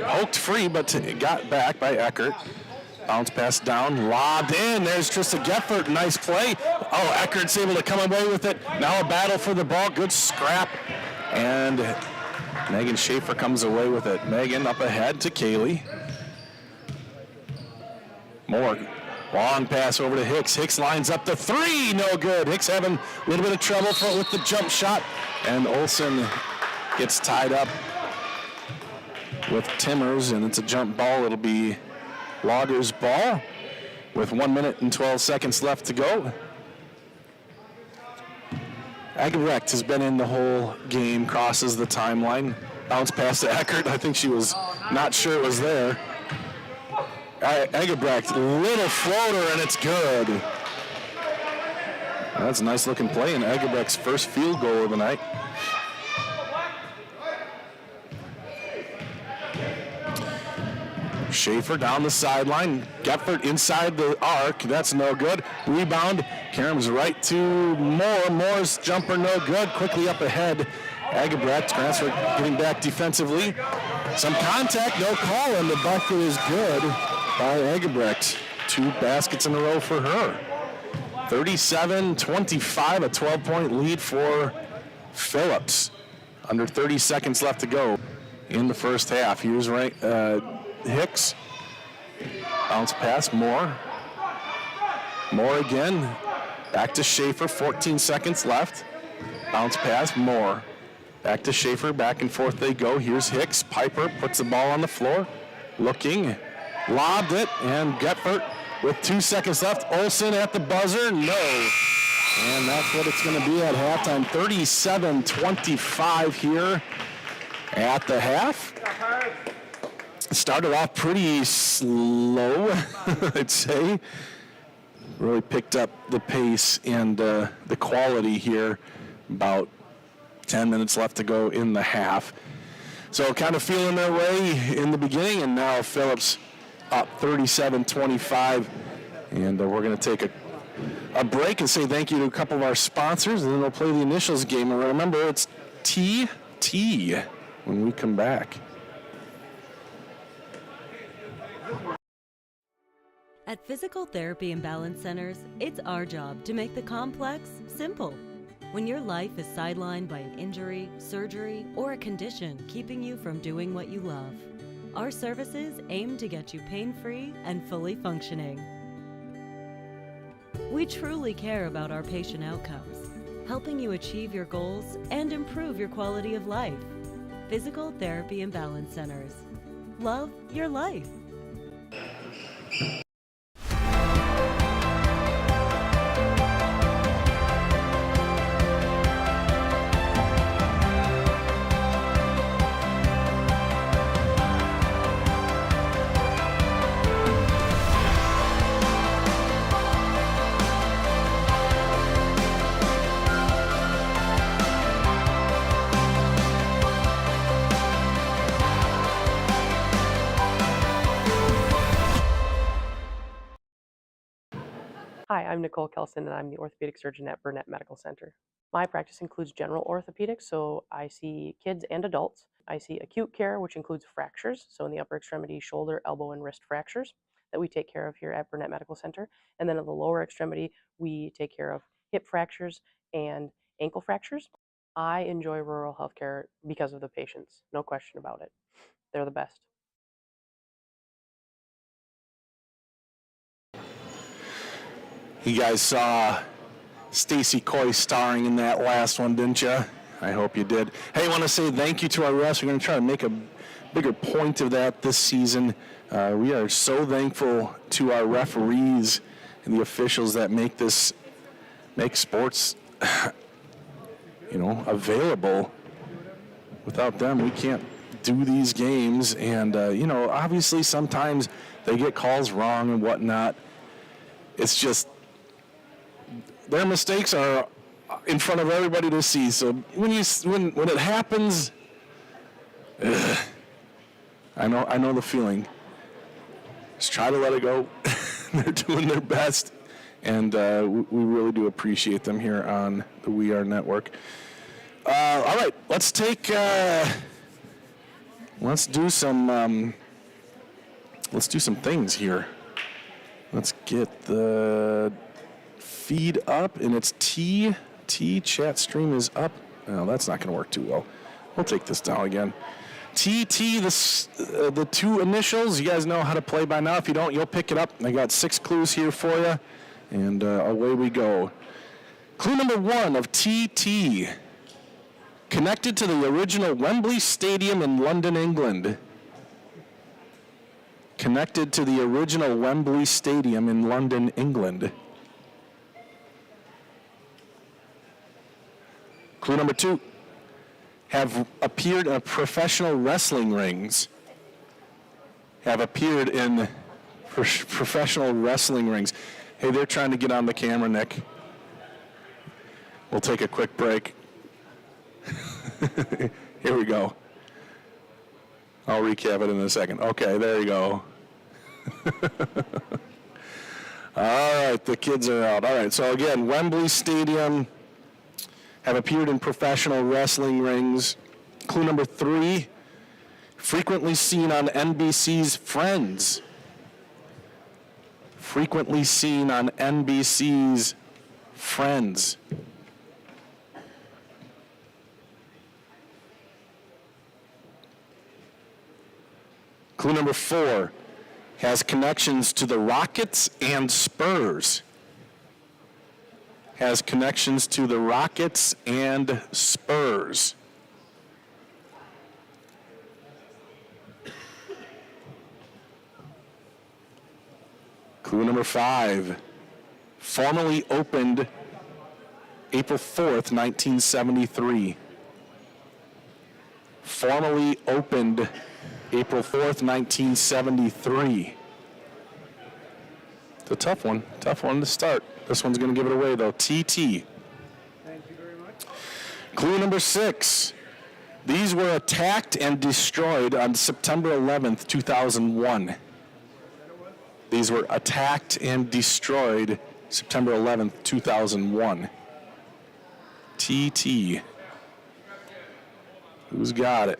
Poked free, but got back by Eckert. Bounce pass down. Lobbed in. There's Trista Gephardt. Nice play. Oh, Eckert's able to come away with it. Now a battle for the ball. Good scrap. And Megan Schaefer comes away with it. Megan up ahead to Kaylee. Moore. Long pass over to Hicks. Hicks lines up the 3. No good. Hicks having a little bit of trouble with the jump shot. And Olsen gets tied up with Timmers, and it's a jump ball. It'll be Loggers' ball with 1 minute and 12 seconds left to go. Egebrecht has been in the whole game, crosses the timeline. Bounce pass to Eckert. I think she was not sure it was there. Egebrecht, little floater, and it's good. That's a nice looking play, and Egebrecht's first field goal of the night. Schaefer down the sideline. Gephardt inside the arc. That's no good. Rebound. Karams right to Moore. Moore's jumper no good. Quickly up ahead. Egebrecht. Transfer getting back defensively. Some contact. No call, and the bucket is good by Egebrecht. 2 baskets in a row for her. 37-25, a 12-point lead for Phillips. Under 30 seconds left to go in the first half. Here's Hicks. Bounce pass, Moore. Moore again. Back to Schaefer, 14 seconds left. Bounce pass, Moore. Back to Schaefer, back and forth they go. Here's Hicks. Piper puts the ball on the floor. Looking. Lobbed it, and Gephardt with 2 seconds left. Olsen at the buzzer, no. And that's what it's going to be at halftime. 37-25 here at the half. Started off pretty slow, I'd say. Really picked up the pace and the quality here. About 10 minutes left to go in the half. So kind of feeling their way in the beginning, and now Phillips up 37-25. And we're going to take a break and say thank you to a couple of our sponsors, and then we'll play the initials game. And remember, it's TT when we come back. At Physical Therapy and Balance Centers, it's our job to make the complex simple. When your life is sidelined by an injury, surgery, or a condition keeping you from doing what you love, our services aim to get you pain-free and fully functioning. We truly care about our patient outcomes, helping you achieve your goals and improve your quality of life. Physical Therapy and Balance Centers. Love your life. Hi, I'm Nicole Kelson, and I'm the orthopedic surgeon at Burnett Medical Center. My practice includes general orthopedics, so I see kids and adults. I see acute care, which includes fractures, so in the upper extremity, shoulder, elbow, and wrist fractures. that we take care of here at Burnett Medical Center. And then at the lower extremity, we take care of hip fractures and ankle fractures. I enjoy rural healthcare because of the patients, no question about it. They're the best. You guys saw Stacy Coy starring in that last one, didn't you? I hope you did. Hey, I want to say thank you to our refs. We're going to try to make a bigger point of that this season. We are so thankful to our referees and the officials that make sports, available. Without them, we can't do these games. And, obviously sometimes they get calls wrong and whatnot. It's just their mistakes are in front of everybody to see. So when it happens, I know the feeling. Just try to let it go. They're doing their best, and we really do appreciate them here on the We Are Network. All right, let's do some things here. Let's get the feed up, and it's T chat stream is up. Oh, that's not going to work too well. We'll take this down again. TT, the two initials. You guys know how to play by now. If you don't, you'll pick it up. I got 6 clues here for you, and away we go. Clue number 1 of TT. Connected to the original Wembley Stadium in London, England. Connected to the original Wembley Stadium in London, England. Clue number 2. Have appeared in professional wrestling rings. Have appeared in professional wrestling rings. Hey, they're trying to get on the camera, Nick. We'll take a quick break. Here we go. I'll recap it in a second. Okay, there you go. All right, the kids are out. All right, so again, Wembley Stadium, have appeared in professional wrestling rings. Clue number 3, frequently seen on NBC's Friends. Frequently seen on NBC's Friends. Clue number 4, has connections to the Rockets and Spurs. Has connections to the Rockets and Spurs. Clue number 5, formally opened April 4th, 1973. Formally opened April 4th, 1973. It's a tough one to start. This one's going to give it away, though. TT. Thank you very much. Clue number 6. These were attacked and destroyed on September 11th, 2001. These were attacked and destroyed September 11th, 2001. TT. Who's got it?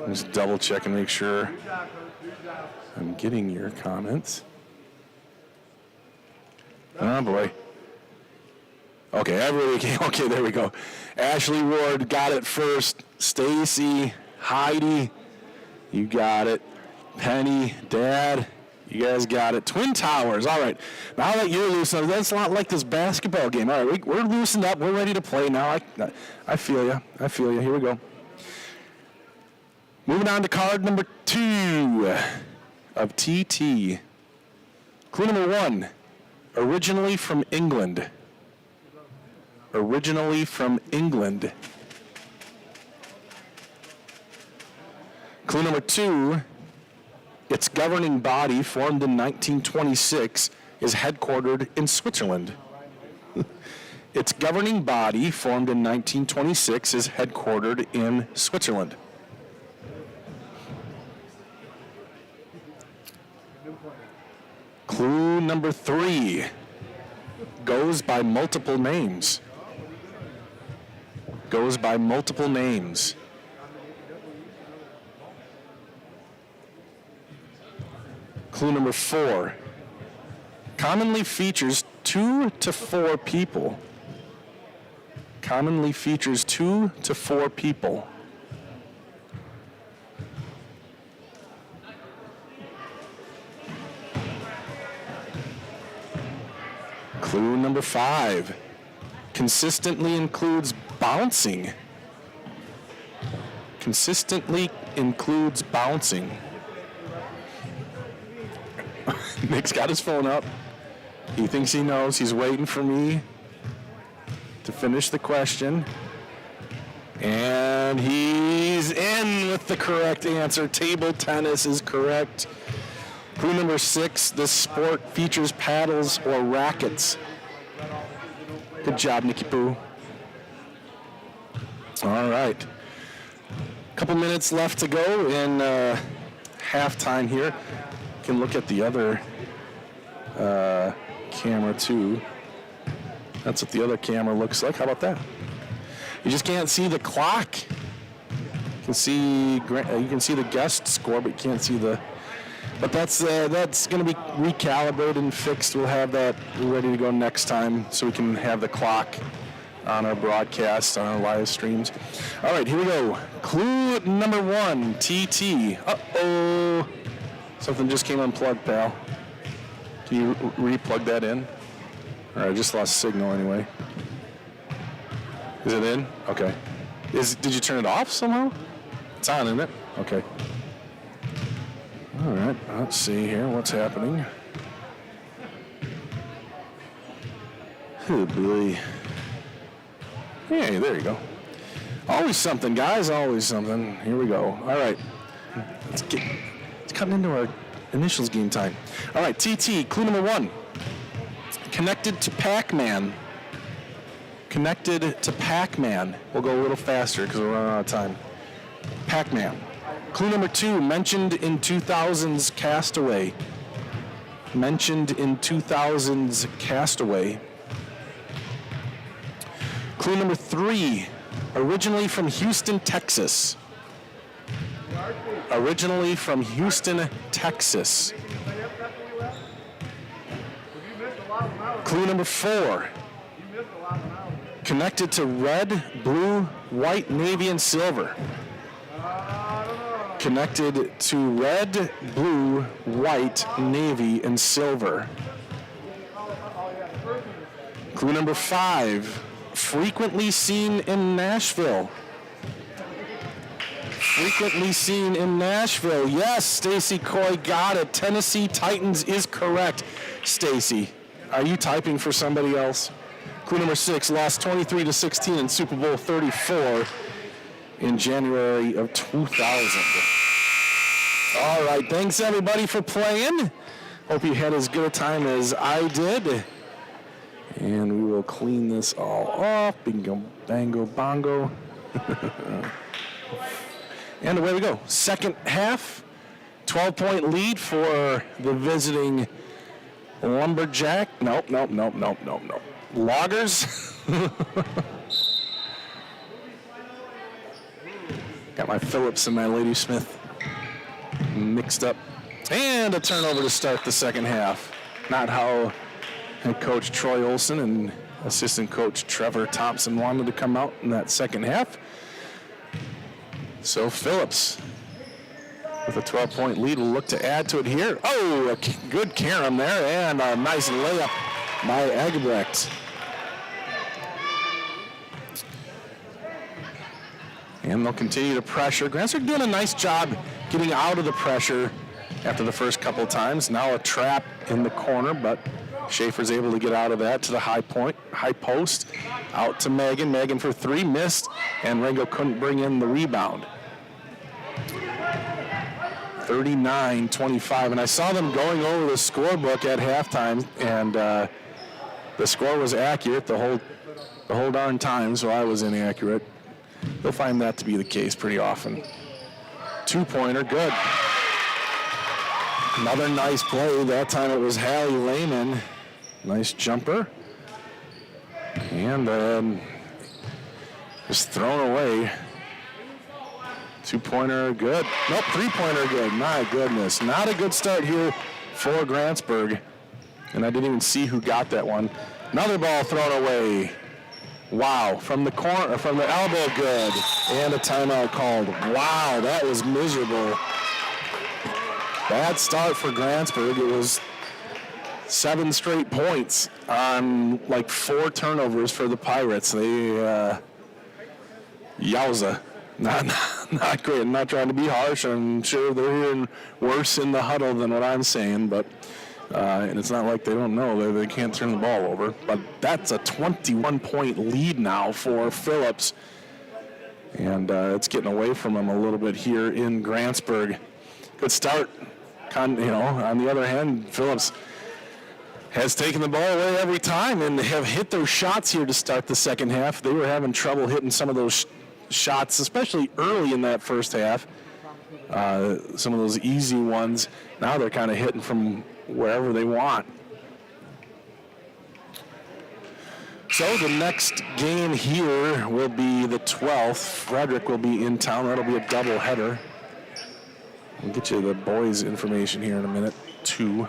Just double check and make sure I'm getting your comments. Oh boy. Okay, okay, there we go. Ashley Ward got it first. Stacy, Heidi, you got it. Penny, Dad, you guys got it. Twin Towers, all right. Now that you're loosened, that's a lot like this basketball game. All right, we're loosened up. We're ready to play now. I feel you. Here we go. Moving on to card number 2 of TT. Clue number 1, originally from England. Originally from England. Clue number 2, its governing body, formed in 1926, is headquartered in Switzerland. Its governing body, formed in 1926, is headquartered in Switzerland. Clue number 3, goes by multiple names. Goes by multiple names. Clue number 4. Commonly features 2 to 4 people. Commonly features 2 to 4 people. Clue number 5. Consistently includes bouncing. Consistently includes bouncing. Nick's got his phone up. He thinks he knows. He's waiting for me to finish the question. And he's in with the correct answer. Table tennis is correct. Clue number 6, this sport features paddles or rackets. Good job, Nicky Poo. All right. A couple minutes left to go in halftime here. You can look at the other camera too. That's what the other camera looks like. How about that? You just can't see the clock. You can see the guest score, but you can't see the. But that's going to be recalibrated and fixed. We'll have that ready to go next time, so we can have the clock on our broadcast, on our live streams. All right, here we go. Clue number 1, TT. Uh-oh. Something just came unplugged, pal. Can you re-plug that in? All right, I just lost signal anyway. Is it in? Okay. Did you turn it off somehow? It's on, isn't it? Okay. All right, let's see here what's happening. Oh, boy. Hey, there you go. Always something, guys, always something. Here we go. All right. It's cutting into our initials game time. All right, TT, clue number 1. Connected to Pac-Man. Connected to Pac-Man. We'll go a little faster because we're running out of time. Pac-Man. Clue number 2, mentioned in 2000's Castaway. Mentioned in 2000's Castaway. Clue number 3, originally from Houston, Texas. Originally from Houston, Texas. Clue number 4, connected to red, blue, white, navy, and silver. Connected to red, blue, white, navy, and silver. Clue number 5, frequently seen in Nashville. Frequently seen in Nashville. Yes, Stacy Coy got it. Tennessee Titans is correct. Stacy, are you typing for somebody else? Clue number 6, lost 23-16 in Super Bowl 34 in January of 2000. All right, thanks everybody for playing. Hope you had as good a time as I did. And we will clean this all off. Bingo, bango, bongo. And away we go. Second half, 12-point lead for the visiting Lumberjack. Nope. Loggers. Got my Phillips and my Lady Smith mixed up. And a turnover to start the second half. Not how head coach Troy Olson and assistant coach Trevor Thompson wanted to come out in that second half. So Phillips, with a 12-point lead, will look to add to it here. Oh, a good carom there, and a nice layup by Agebrecht. And they'll continue to pressure. Grantsburg doing a nice job getting out of the pressure after the first couple of times. Now a trap in the corner, but Schaefer's able to get out of that to the high post. Out to Megan. Megan for 3, missed, and Rango couldn't bring in the rebound. 39-25, and I saw them going over the scorebook at halftime, and the score was accurate the whole darn time, so I was inaccurate. They'll find that to be the case pretty often. 2-pointer, good. Another nice play. That time it was Hallie Lehman. Nice jumper. And just thrown away. 2-pointer, good. Nope, 3-pointer, good. My goodness. Not a good start here for Grantsburg. And I didn't even see who got that one. Another ball thrown away. Wow, from the corner, from the elbow, good. And a timeout called. Wow, that was miserable. Bad start for Grantsburg. It was 7 straight points on like 4 turnovers for the Pirates. They, yowza. Not great. I'm not trying to be harsh. I'm sure they're hearing worse in the huddle than what I'm saying, but and it's not like they don't know. They can't turn the ball over. But that's a 21-point lead now for Phillips. And it's getting away from them a little bit here in Grantsburg. Good start. On the other hand, Phillips has taken the ball away every time and have hit their shots here to start the second half. They were having trouble hitting some of those shots, especially early in that first half. Some of those easy ones. Now they're kind of hitting from wherever they want. So the next game here will be the 12th. Frederick will be in town. That'll be a doubleheader. We'll get you the boys' information here in a minute, too.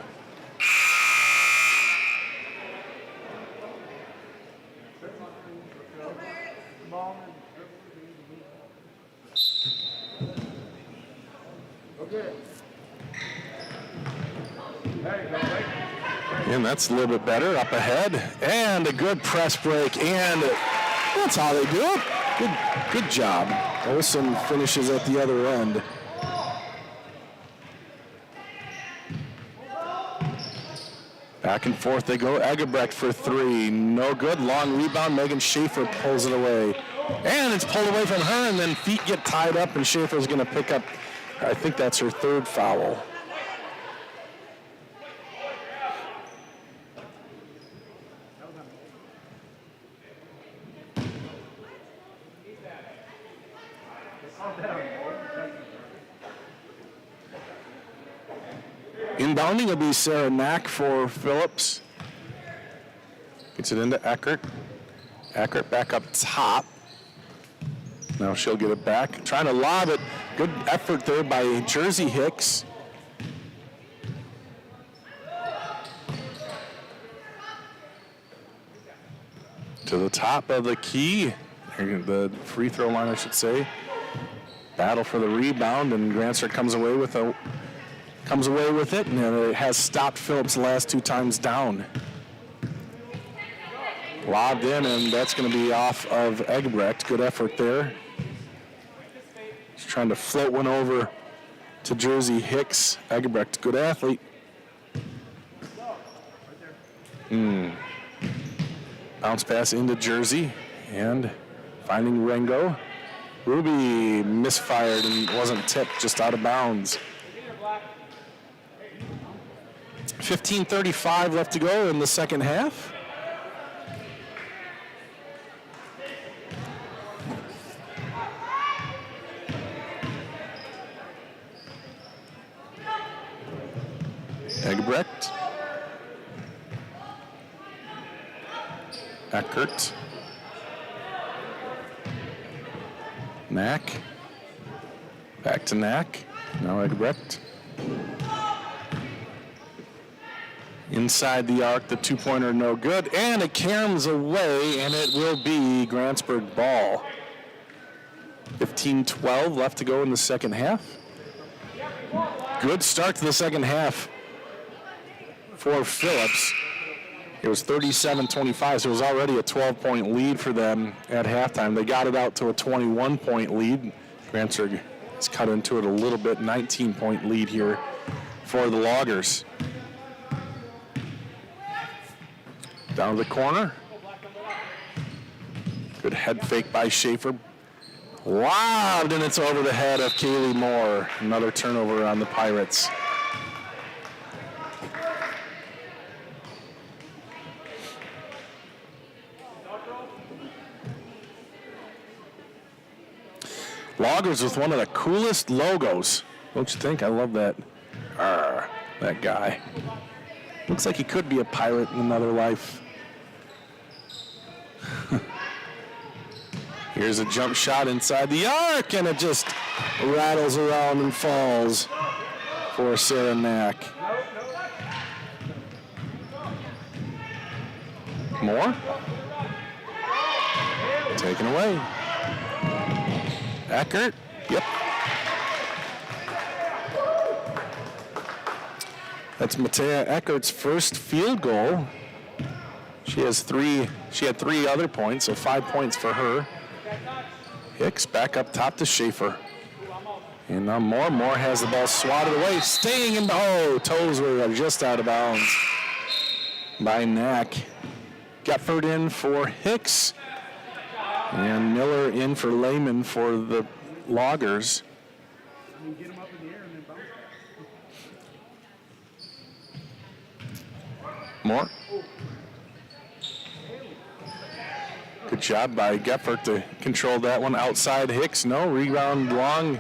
And that's a little bit better, up ahead. And a good press break, and that's how they do it. Good job. Olsen finishes at the other end. Back and forth they go. Egebrecht for 3. No good. Long rebound. Megan Schaefer pulls it away. And it's pulled away from her, and then feet get tied up, and Schaefer's going to pick up, I think that's her 3rd foul. Inbounding will be Sarah Mack for Phillips. Gets it into Eckert. Eckert back up top. Now she'll get it back. Trying to lob it. Good effort there by Jersey Hicks. To the top of the key. The free throw line, I should say. Battle for the rebound, and Grantsburg comes away with it, and it has stopped Phillips the last 2 times down. Lobbed in, and that's going to be off of Egebrecht. Good effort there. He's trying to float one over to Jersey Hicks. Egebrecht, good athlete. Bounce pass into Jersey, and finding Rengo. Ruby misfired and wasn't tipped, just out of bounds. 15:35 left to go in the second half. Egebrecht. Eckert. Knack. Back to Knack. Now Egebrecht. Inside the arc, the 2-pointer no good, and it caroms away, and it will be Grantsburg ball. 15:12 left to go in the second half. Good start to the second half for Phillips. It was 37-25, so it was already a 12-point lead for them at halftime. They got it out to a 21-point lead. Grantsburg has cut into it a little bit, 19-point lead here for the Loggers. Down to the corner. Good head fake by Schaefer. Lobbed, and it's over the head of Kaylee Moore. Another turnover on the Pirates. Loggers with one of the coolest logos. Don't you think? I love that. That guy. Looks like he could be a pirate in another life. Here's a jump shot inside the arc, and it just rattles around and falls for Sarah Mack. Moore. Taken away. Eckert. Yep. That's Matea Eckert's first field goal. She had 3 other points, so 5 points for her. Hicks back up top to Schaefer. And now Moore. Moore has the ball swatted away, staying in the toes were just out of bounds by Knack. Gepford in for Hicks. And Miller in for Lehman for the Loggers. Get them up in the air and then bounce back. Moore. Good job by Gepford to control that one. Outside Hicks, no. Rebound long.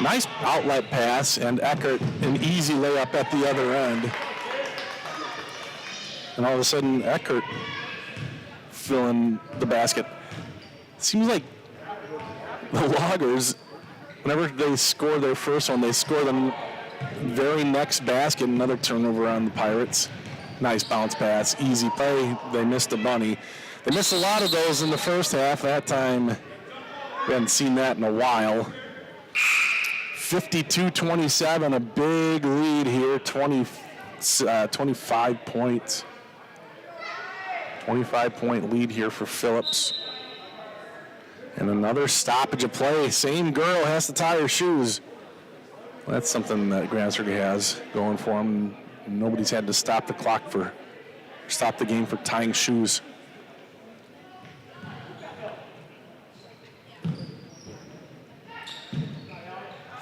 Nice outlet pass, and Eckert an easy layup at the other end. And all of a sudden, Eckert filling the basket. Seems like the Loggers, whenever they score their first one, they score the very next basket. Another turnover on the Pirates. Nice bounce pass, easy play. They missed the bunny. They missed a lot of those in the first half. That time, we haven't seen that in a while. 52-27, a big lead here, 25 points. 25-point lead here for Phillips. And another stoppage of play. Same girl has to tie her shoes. Well, that's something that Grantsburg has going for them. Nobody's had to stop the game for tying shoes.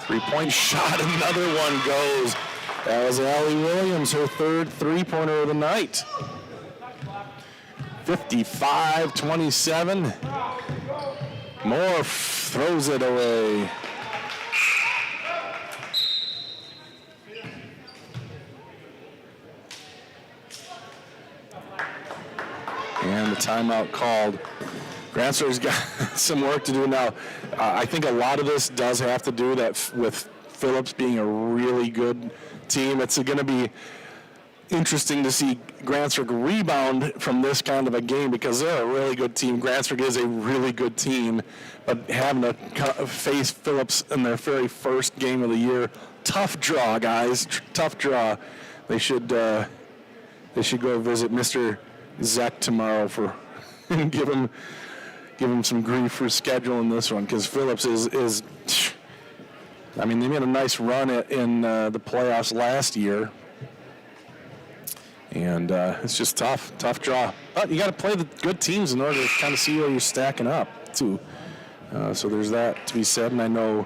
Three-point shot, another one goes. That was Allie Williams, her third three-pointer of the night. 55-27. Moore throws it away. And the timeout called. Grantsburg's got some work to do now. I think a lot of this does have to do with Phillips being a really good team. It's going to be interesting to see Grantsburg rebound from this kind of a game because they're a really good team. Grantsburg is a really good team, but having to face Phillips in their very first game of the year, tough draw, guys. Tough draw. They should go visit Mr. Zek tomorrow and give him some grief for scheduling this one because Phillips is. I mean, they made a nice run in the playoffs last year. And it's just tough draw. But you got to play the good teams in order to kind of see where you're stacking up, too. So there's that to be said. And I know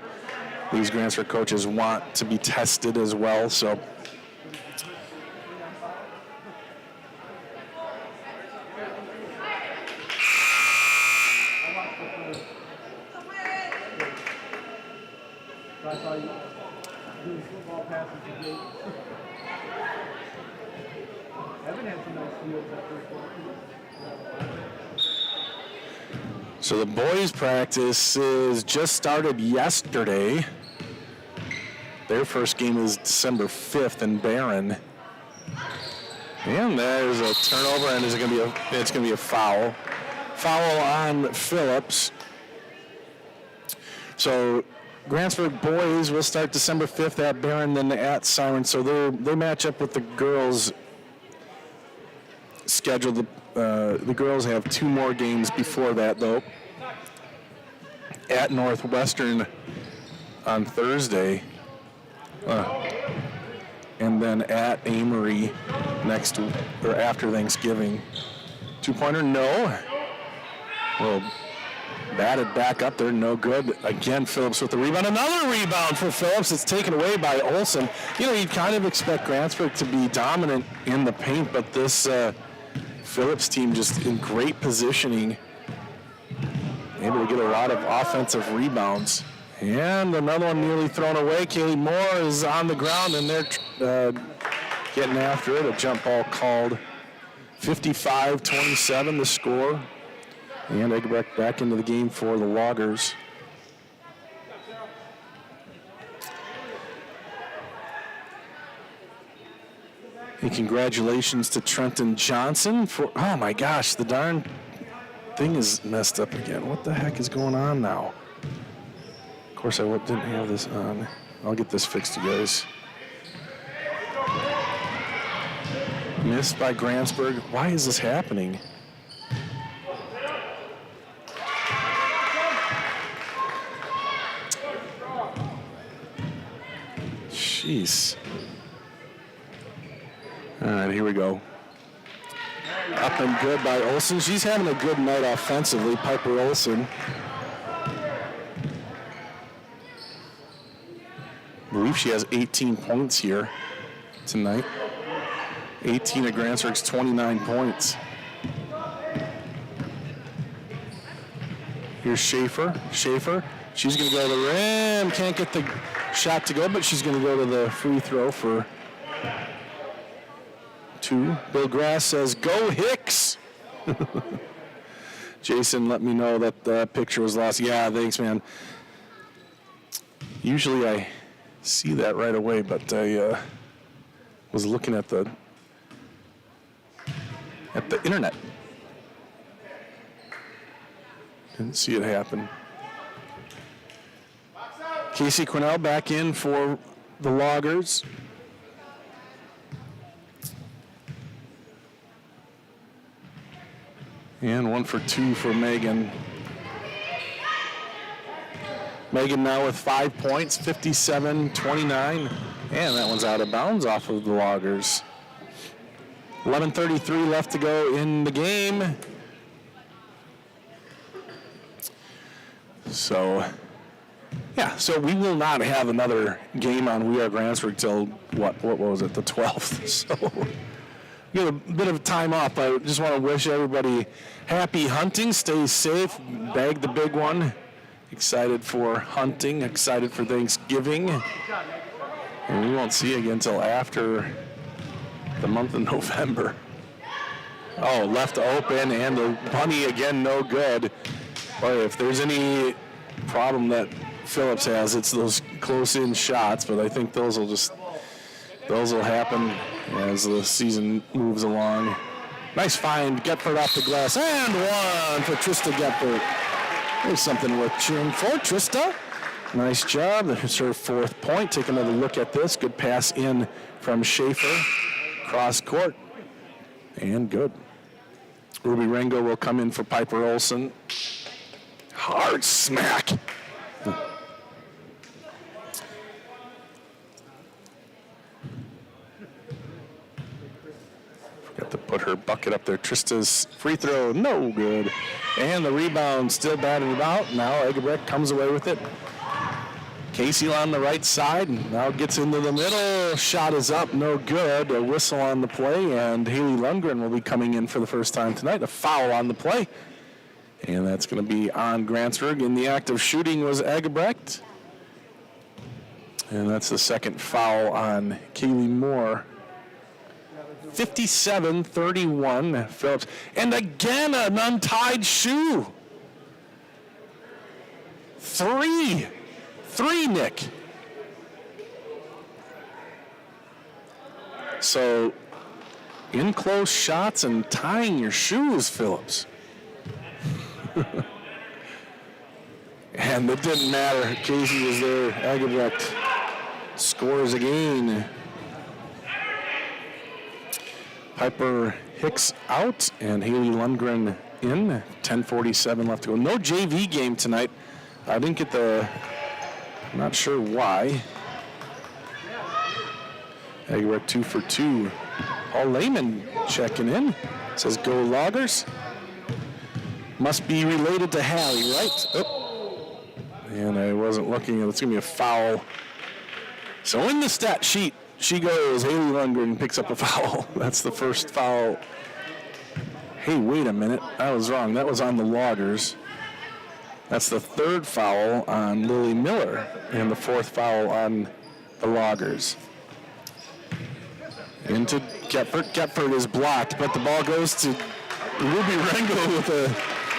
these Grantsburg coaches want to be tested as well. So. I saw you doing football passes today. Evan had some nice fields that first quarter. So the boys' practice is just started yesterday. Their first game is December 5th in Barron. And there's a turnover, and it's going to be a foul. Foul on Phillips. So Grantsburg boys will start December 5th at Barron, then at Siren. So they match up with the girls' schedule. The girls have 2 more games before that, though. At Northwestern on Thursday. And then at Amory after Thanksgiving. 2-pointer, no. Well, batted back up there, no good. Again, Phillips with the rebound. Another rebound for Phillips. It's taken away by Olson. You know, you'd kind of expect Grantsburg to be dominant in the paint, but this Phillips team just in great positioning. Able to get a lot of offensive rebounds. And another one nearly thrown away. Kaylee Moore is on the ground, and they're getting after it. A jump ball called. 55-27 the score. And Eggebrecht back into the game for the Loggers. And congratulations to Trenton Johnson for, oh my gosh, the darn thing is messed up again. What the heck is going on now? Of course, I didn't have this on. I'll get this fixed, you guys. Missed by Grantsburg. Why is this happening? Jeez. All right, here we go. Up and good by Olsen. She's having a good night offensively, Piper Olsen. I believe she has 18 points here tonight. 18 of Grantsburg's 29 points. Here's Schaefer. Schaefer, she's going to go to the rim. Can't get the shot to go, but she's going to go to the free throw for 2. Bill Grass says, "Go Hicks!" Jason let me know that the picture was lost. Yeah, thanks, man. Usually I see that right away, but I was looking at the internet. Didn't see it happen. Casey Cornell back in for the Loggers. And 1 for 2 for Megan. Megan now with 5 points, 57-29. And that one's out of bounds off of the Loggers. 11:33 left to go in the game. So, yeah, so we will not have another game on We Are Grantsburg till, what was it, the 12th. So, we get a bit of time off. I just want to wish everybody happy hunting, stay safe, bag the big one. Excited for hunting, excited for Thanksgiving. And we won't see you again until after the month of November. Oh, left open, and the bunny again, no good. Boy, if there's any problem that Phillips has, it's those close-in shots, but I think those will happen as the season moves along. Nice find, Getford off the glass, and 1 for Trista Getford. There's something worth cheering for, Trista. Nice job. There's her 4th point. Take another look at this. Good pass in from Schaefer. Cross court. And good. Ruby Rengo will come in for Piper Olsen. Hard smack. Forgot to put her bucket up there. Trista's free throw, no good. And the rebound still batted about. Now Egebrecht comes away with it. Casey on the right side, now gets into the middle. Shot is up, no good. A whistle on the play, and Haley Lundgren will be coming in for the first time tonight. A foul on the play. And that's going to be on Grantsburg. In the act of shooting was Egebrecht. And that's the second foul on Kaylee Moore. 57-31, Phillips. And again, an untied shoe. 3, Nick. So, in close shots and tying your shoes, Phillips. And it didn't matter. Casey was there. Egebrecht scores again. Piper Hicks out and Haley Lundgren in. 10:47 left to go. No JV game tonight. I didn't get I'm not sure why. Egebrecht 2 for 2. Paul Lehman checking in. Says go Loggers. Must be related to Hallie, right? Oh. And I wasn't looking. It's going to be a foul. So in the stat sheet, she goes. Haley Lundgren picks up a foul. That's the first foul. Hey, wait a minute. I was wrong. That was on the Loggers. That's the 3rd foul on Lily Miller and the 4th foul on the Loggers. Into Getford. Getford is blocked, but the ball goes to Ruby Rengo with a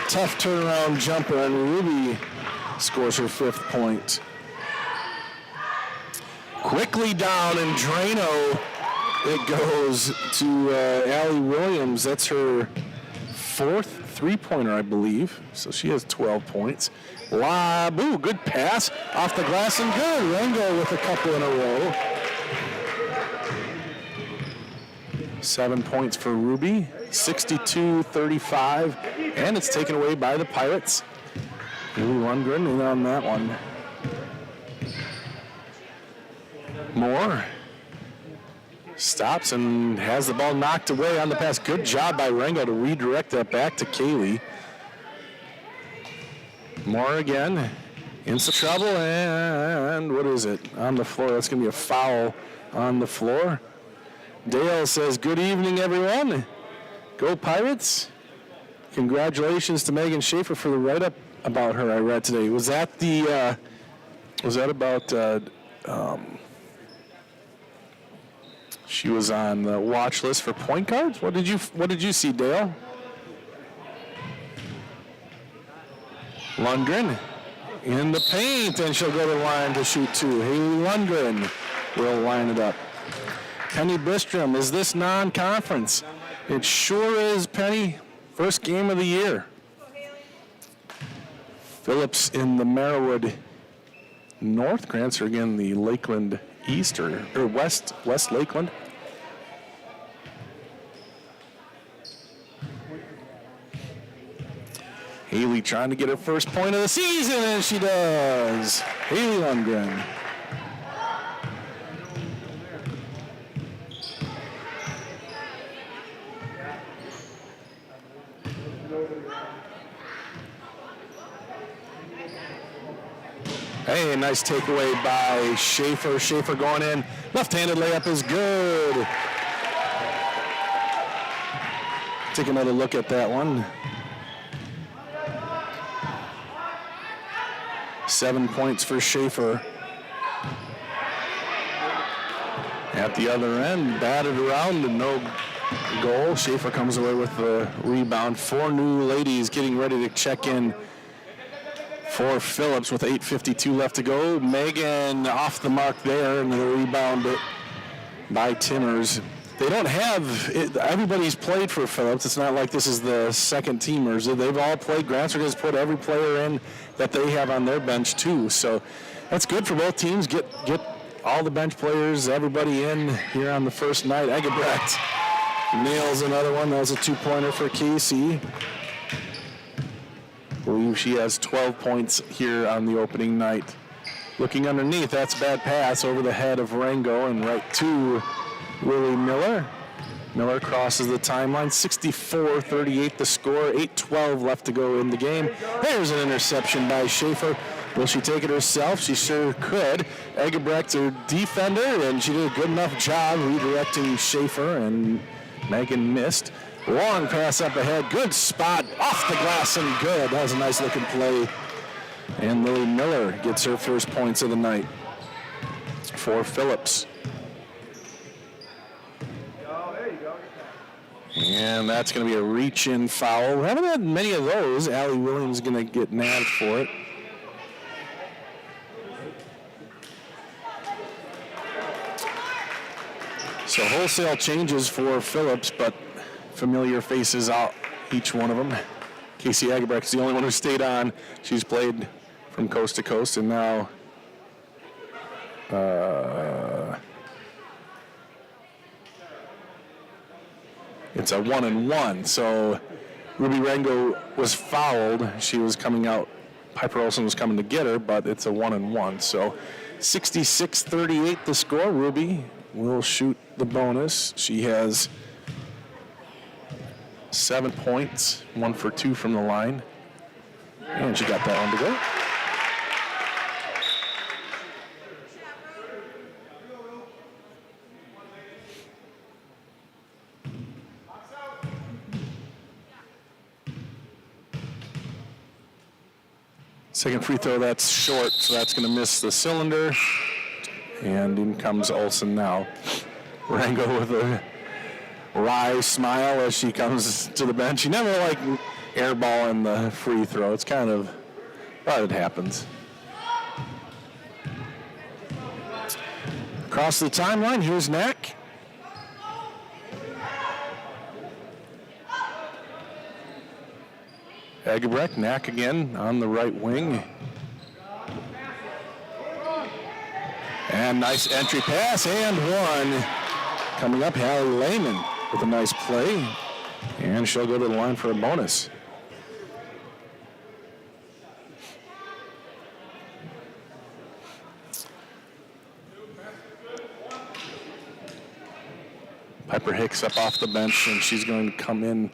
tough turnaround jumper, and Ruby scores her 5th point. Quickly down, and Drano It goes to Allie Williams. That's her 4th three-pointer, I believe. So she has 12 points. Ooh, good pass off the glass and good. Rango with a couple in a row. 7 points for Ruby. 62-35, and it's taken away by the Pirates. Lundgren in on that one. Moore stops and has the ball knocked away on the pass. Good job by Rango to redirect that back to Kaylee. Moore again into trouble, and what is it? On the floor. That's going to be a foul on the floor. Dale says, good evening, everyone. Go Pirates. Congratulations to Megan Schaefer for the write-up about her I read today. Was that about she was on the watch list for point guards? What did you see, Dale? Lundgren in the paint, and she'll go to the line to shoot two. Haley Lundgren will line it up. Penny Bistrom, is this non-conference? It sure is, Penny. First game of the year. Phillips in the Merriwood North. Grantsburg again, the Lakeland East or West Lakeland. Haley trying to get her first point of the season, and she does. Haley Lundgren. Hey, nice takeaway by Schaefer. Schaefer going in. Left-handed layup is good. Take another look at that one. 7 points for Schaefer. At the other end, batted around and no goal. Schaefer comes away with the rebound. 4 new ladies getting ready to check in for Phillips with 8:52 left to go. Megan off the mark there, and the rebound by Timmers. They don't have it, everybody's played for Phillips. It's not like this is the second teamers. They've all played. Grantsburg has put every player in that they have on their bench too. So that's good for both teams. Get all the bench players, everybody in here on the first night. Egebrecht nails another one. That was a 2-pointer for Casey. I believe she has 12 points here on the opening night. Looking underneath, that's a bad pass over the head of Rango and right to Willie Miller. Miller crosses the timeline. 64-38 the score. 8:12 left to go in the game. There's an interception by Schaefer. Will she take it herself? She sure could. Egebrecht, her defender, and she did a good enough job redirecting Schaefer, and Megan missed. Long pass up ahead. Good spot. Off the glass and good. That was a nice looking play. And Lily Miller gets her first points of the night for Phillips. And that's going to be a reach-in foul. We haven't had many of those. Allie Williams is going to get nabbed for it. So wholesale changes for Phillips, but familiar faces out, each one of them. Casey Egebrecht is the only one who stayed on. She's played from coast to coast, and now it's a 1-and-1. So Ruby Rango was fouled. She was coming out. Piper Olsen was coming to get her, but it's a 1-and-1. So 66-38 the score. Ruby will shoot the bonus. She has 7 points, 1 for 2 from the line. And she got that one to go. Second free throw, that's short, so that's going to miss the cylinder. And in comes Olsen now. Rango with a wry smile as she comes to the bench. She never like airballing the free throw. It's kind of, but it happens. Across the timeline, here's Knack. Egebrecht, Knack again on the right wing. And nice entry pass, and one. Coming up, Hallie Lehman with a nice play. And she'll go to the line for a bonus. Piper Hicks up off the bench, and she's going to come in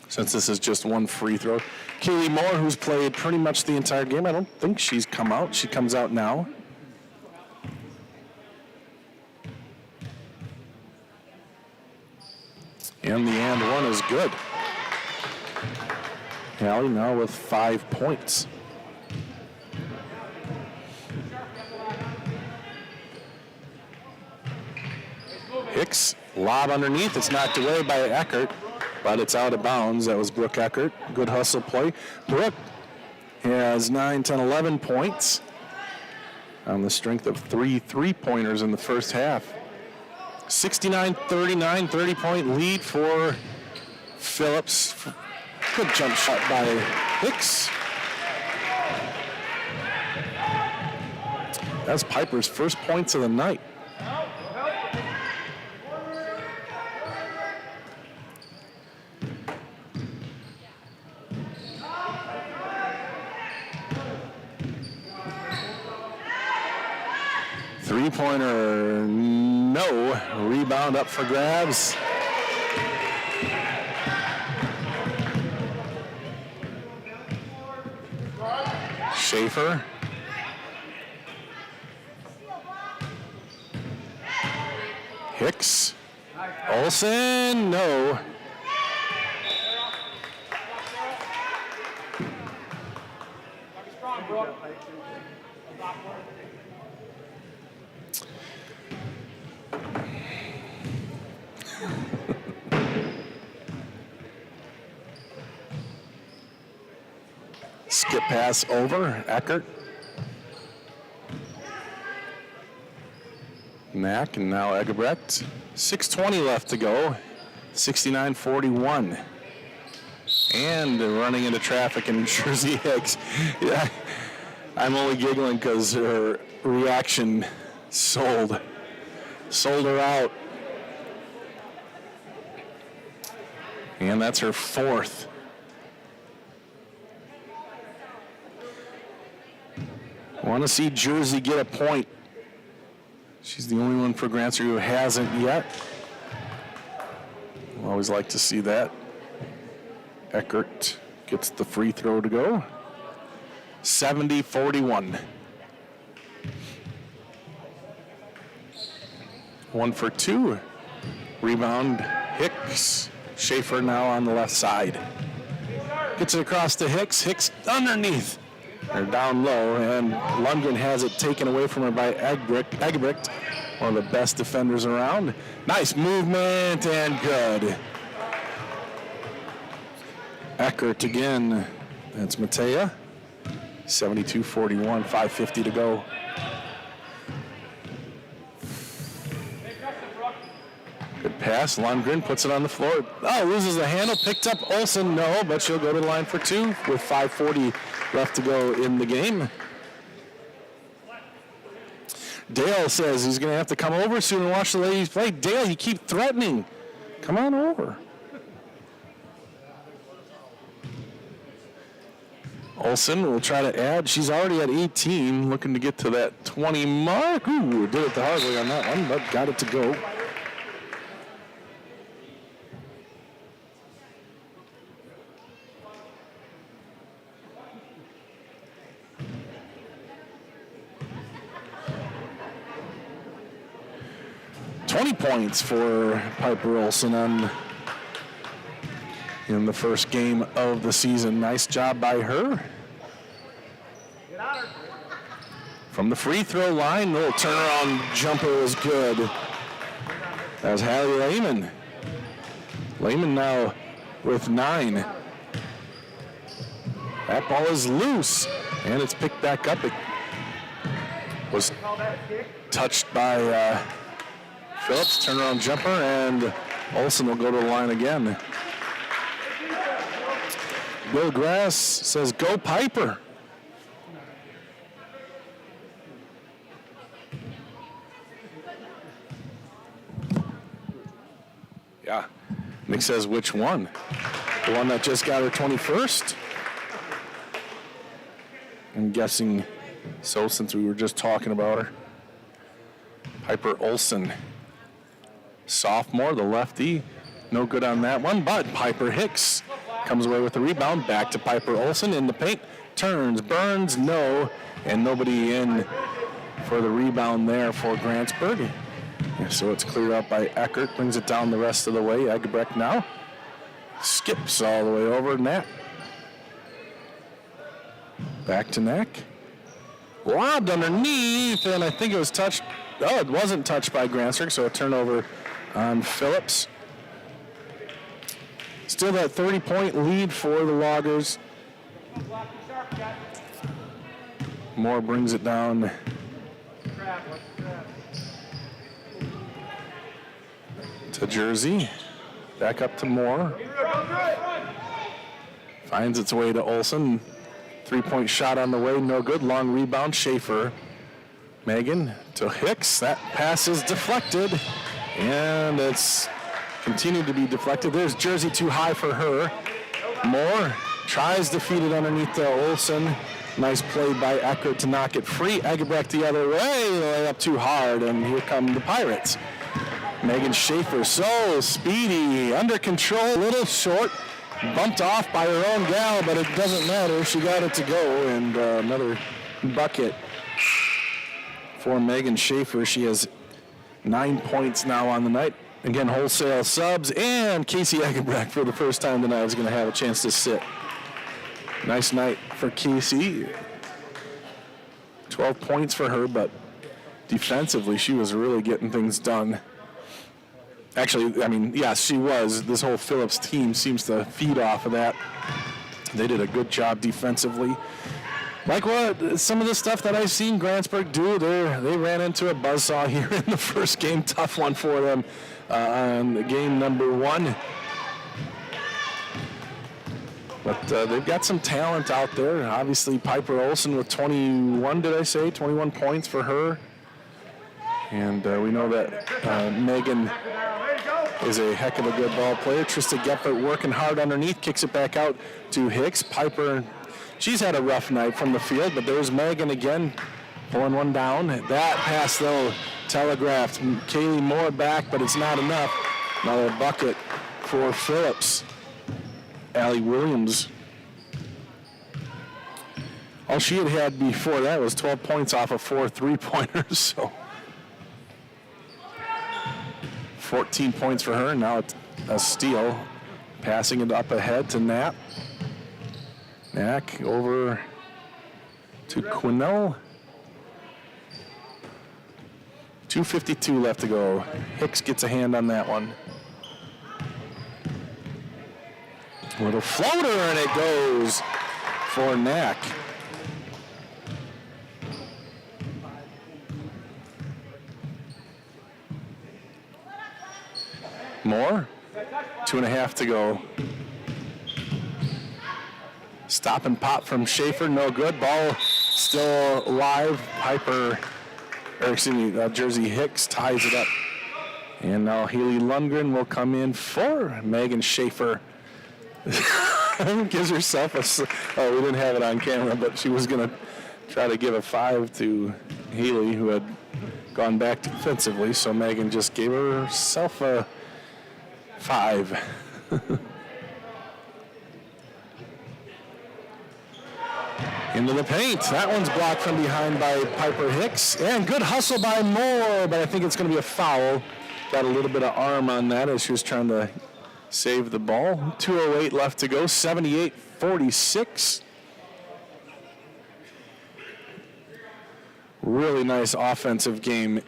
since this is just one free throw. Kaylee Moore, who's played pretty much the entire game, I don't think she's come out. She comes out now. And the and one is good. Hallie now with 5 points. Hicks, lob underneath. It's knocked away by Eckert, but it's out of bounds. That was Brooke Eckert. Good hustle play. Brooke has 9, 10, 11 points on the strength of 3 3-pointers in the first half. 69-39, 30-point lead for Phillips. Good jump shot by Hicks. That's Piper's first points of the night. Three-pointer, no. Rebound up for grabs. Schaefer. Hicks. Olsen, no. Skip pass over, Eckert. Mack and now Egebrecht. 6:20 left to go. 69-41. And running into traffic in Jersey Hicks. Yeah, I'm only giggling because her reaction sold her out. And that's her fourth. I want to see Jersey get a point. She's the only one for Grantsburg who hasn't yet. I always like to see that. Eckert gets the free throw to go. 70-41. 1 for 2. Rebound, Hicks. Schaefer now on the left side. Gets it across to Hicks. Hicks underneath. They're down low, and Lundgren has it taken away from her by Egebrecht, one of the best defenders around. Nice movement, and good. Eckert again. That's Matea. 72-41, 5:50 to go. Good pass. Lundgren puts it on the floor. Oh, loses the handle. Picked up Olsen. No, but she'll go to the line for 2 with 5:40 left to go in the game. Dale says he's going to have to come over soon and watch the ladies play. Dale, you keep threatening. Come on over. Olsen will try to add. She's already at 18, looking to get to that 20 mark. Ooh, did it the hard way on that one, but got it to go. Points for Piper Olsen in the first game of the season. Nice job by her. From the free throw line, little turnaround jumper was good. That was Hallie Lehman. Lehman now with 9. That ball is loose, and it's picked back up. It was touched by Phillips, turnaround jumper, and Olsen will go to the line again. Bill Grass says, go Piper. Yeah. Nick says, which one? The one that just got her 21st? I'm guessing so, since we were just talking about her. Piper Olson, sophomore, the lefty. No good on that one, but Piper Hicks comes away with the rebound. Back to Piper Olson in the paint. Turns, burns, no. And nobody in for the rebound there for Grantsburg. So it's cleared up by Eckert, brings it down the rest of the way. Egebrecht now skips all the way over Knack. Back to Knack. Lobbed underneath, and I think it was touched. Oh, it wasn't touched by Grantsburg, so a turnover on Phillips. Still that 30-point lead for the Loggers. Moore brings it down. To Jersey. Back up to Moore. Finds its way to Olson. 3-point shot on the way, no good. Long rebound, Schaefer. Megan to Hicks. That pass is deflected. And it's continued to be deflected. There's Jersey too high for her. Moore tries to feed it underneath to Olson. Nice play by Eckert to knock it free. Egebrecht the other way. Lay up too hard, and here come the Pirates. Megan Schaefer, so speedy, under control, a little short, bumped off by her own gal, but it doesn't matter. She got it to go, and another bucket for Megan Schaefer. She has 9 points now on the night. Again, wholesale subs, and Casey Egebrecht for the first time tonight is going to have a chance to sit. Nice night for Casey. 12 points for her, but defensively, she was really getting things done. Actually, I mean, yes, she was. This whole Phillips team seems to feed off of that. They did a good job defensively. Like what some of the stuff that I've seen Grantsburg do, they ran into a buzzsaw here in the first game. Tough one for them on game number 1. But they've got some talent out there. Obviously, Piper Olson with 21, did I say? 21 points for her. And we know that Megan is a heck of a good ball player. Trista Geppert working hard underneath, kicks it back out to Hicks. Piper, she's had a rough night from the field, but there's Megan again, pulling one down. That pass, though, telegraphed. Kaylee Moore back, but it's not enough. Another bucket for Phillips. Allie Williams. All she had before that was 12 points off of 4 3-pointers, so 14 points for her. Now it's a steal. Passing it up ahead to Knapp. Knack over to Quinnell. 2:52 left to go. Hicks gets a hand on that one. Little floater, and it goes for Knack. Moore, 2.5 to go. Stop and pop from Schaefer, no good. Ball still alive. Jersey Hicks ties it up. And now Haley Lundgren will come in for Megan Schaefer. Gives herself we didn't have it on camera, but she was going to try to give a 5 to Haley, who had gone back defensively. So Megan just gave herself a 5. Into the paint. That one's blocked from behind by Piper Hicks. And good hustle by Moore, but I think it's going to be a foul. Got a little bit of arm on that as she was trying to save the ball. 2:08 left to go. 78-46. Really nice offensive game.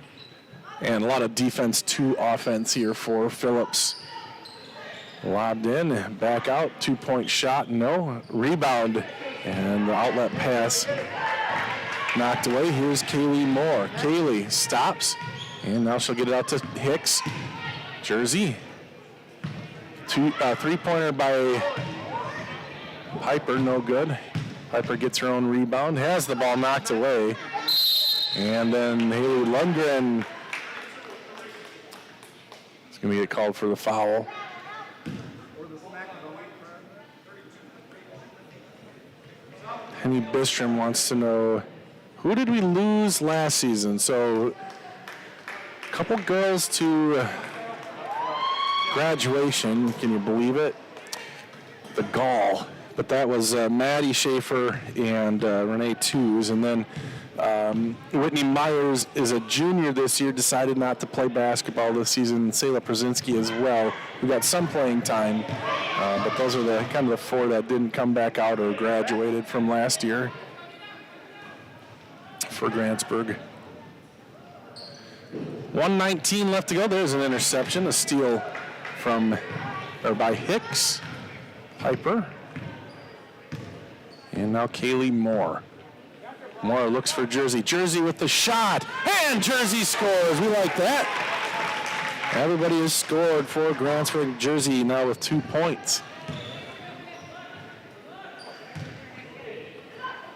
And a lot of defense to offense here for Phillips. Lobbed in, back out, 2-point shot, no. Rebound, and the outlet pass knocked away. Here's Kaylee Moore. Kaylee stops, and now she'll get it out to Hicks. Jersey. 3-pointer by Piper, no good. Piper gets her own rebound, has the ball knocked away. And then Haley Lundgren is going to get called for the foul. Henny Bistrom wants to know, who did we lose last season? So, a couple girls to graduation. Can you believe it? The Gall. But that was Maddie Schaefer and Renee Tews. And then Whitney Myers is a junior this year, decided not to play basketball this season. Sayla Przinski as well, who got some playing time. But those are the kind of the four that didn't come back out or graduated from last year for Grantsburg. 1:19 left to go. There's an interception, a steal by Hicks. Piper. And now Kaylee Moore. Moore looks for Jersey. Jersey with the shot. And Jersey scores. We like that. Everybody has scored for Grantsburg. Jersey now with 2 points.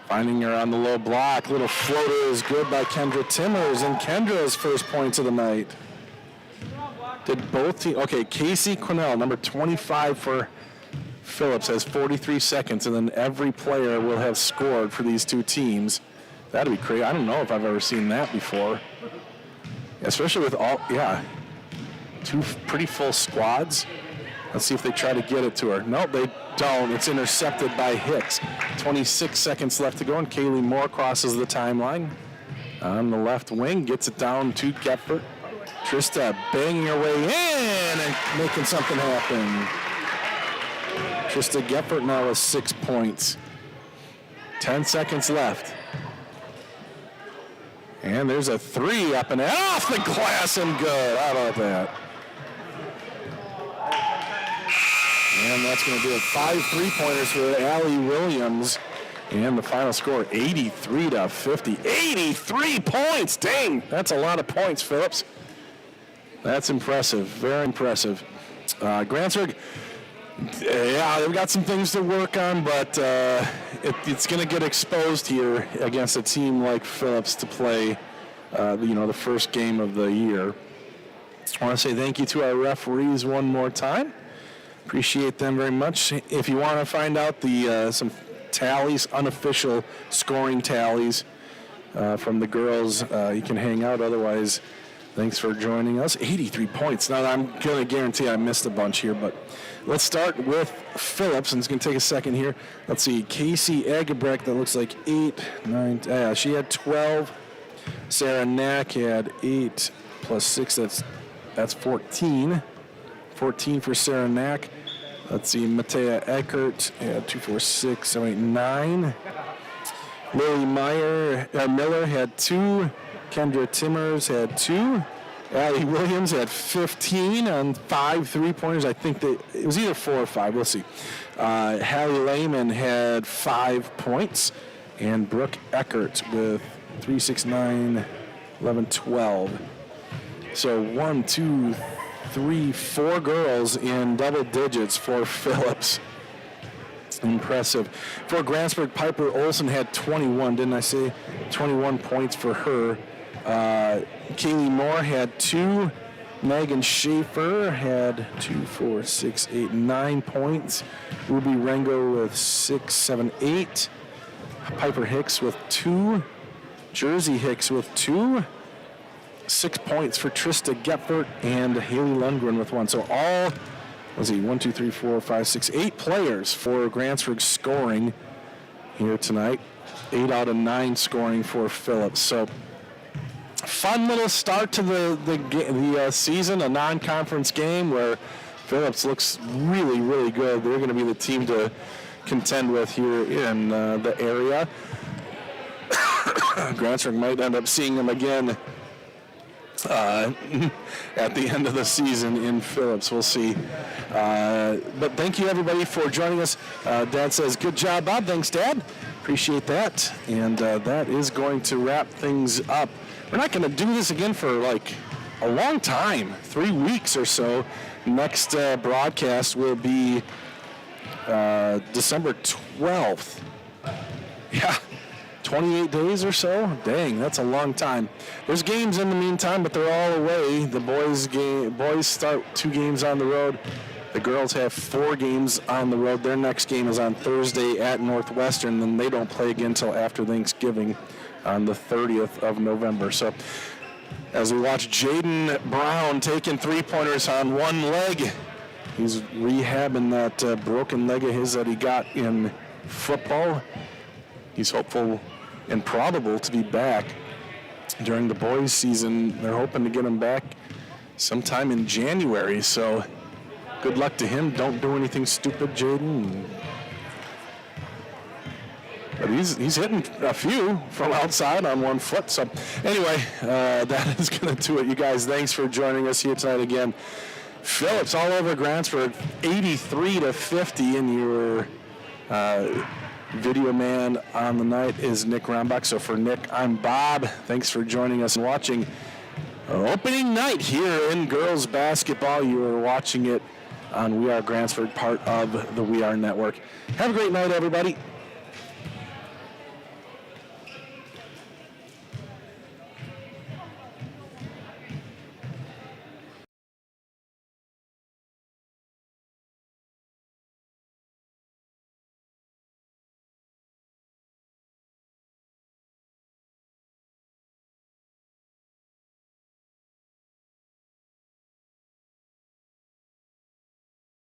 Finding her on the low block. Little floater is good by Kendra Timmers. And Kendra's first points of the night. Did both teams. Okay, Casey Quinnell, number 25 for Phillips, has 43 seconds, and then every player will have scored for these two teams. That'd be crazy. I don't know if I've ever seen that before. Especially with two pretty full squads. Let's see if they try to get it to her. No, they don't. It's intercepted by Hicks. 26 seconds left to go, and Kaylee Moore crosses the timeline. On the left wing, gets it down to Gephardt. Trista banging her way in and making something happen. Trista Gephardt now has 6 points. 10 seconds left. And there's a three up and off the glass and good. How about that? And that's going to do it. 5 3-pointers for Allie Williams. And the final score, 83-50. 83 points! Dang, that's a lot of points, Phillips. That's impressive, very impressive. Grantsburg, they've got some things to work on, but it's going to get exposed here against a team like Phillips to play, the first game of the year. I want to say thank you to our referees one more time. Appreciate them very much. If you want to find out some tallies, unofficial scoring tallies from the girls, you can hang out. Otherwise, thanks for joining us. 83 points. Now, I'm going to guarantee I missed a bunch here, but let's start with Phillips, and it's going to take a second here. Let's see. Casey Agebrecht, that looks like 8, 9, she had 12. Sarah Knack had 8 plus 6, that's 14. 14 for Sarah Knack. Let's see. Matea Eckert had 2, 4, 6, 7, 8, 9. Lily Miller had 2. Kendra Timmers had 2. Allie Williams had 15 on 5 3-pointers. I think it was either 4 or 5. We'll see. Hallie Lehman had 5 points. And Brooke Eckert with 3, 6, 9, 11, 12. So 1, 2, 3, 4 girls in double digits for Phillips. Impressive. For Grantsburg, Piper Olson had 21, didn't I say? 21 points for her. Kaylee Moore had 2. Megan Schaefer had 2, 4, 6, 8, 9 points. Ruby Rengo with 6, 7, 8. Piper Hicks with 2. Jersey Hicks with 2. 6 points for Trista Gephardt and Haley Lundgren with 1. So all, 1, 2, 3, 4, 5, 6, 8 players for Grantsburg scoring here tonight. 8 out of 9 scoring for Phillips. So fun little start to the season, a non-conference game where Phillips looks really, really good. They're going to be the team to contend with here in the area. Grantsburg might end up seeing them again at the end of the season in Phillips. We'll see. But thank you, everybody, for joining us. Dad says, good job, Bob. Thanks, Dad. Appreciate that. And that is going to wrap things up. We're not going to do this again for like a long time, 3 weeks or so. Next broadcast will be December 12th. Yeah, 28 days or so. Dang, that's a long time. There's games in the meantime, but they're all away. The boys start 2 games on the road. The girls have 4 games on the road. Their next game is on Thursday at Northwestern, and they don't play again until after Thanksgiving on the 30th of November. So as we watch Jaden Brown taking 3-pointers on one leg, he's rehabbing that broken leg of his that he got in football. He's hopeful and probable to be back during the boys' season. They're hoping to get him back sometime in January. So good luck to him. Don't do anything stupid, Jaden. But he's hitting a few from outside on one foot. So anyway, that is going to do it. You guys, thanks for joining us here tonight again. Phillips all over Grantsburg, 83-50, and your video man on the night is Nick Rombach. So for Nick, I'm Bob. Thanks for joining us and watching opening night here in girls basketball. You are watching it on We Are Grantsburg, part of the We Are Network. Have a great night, everybody.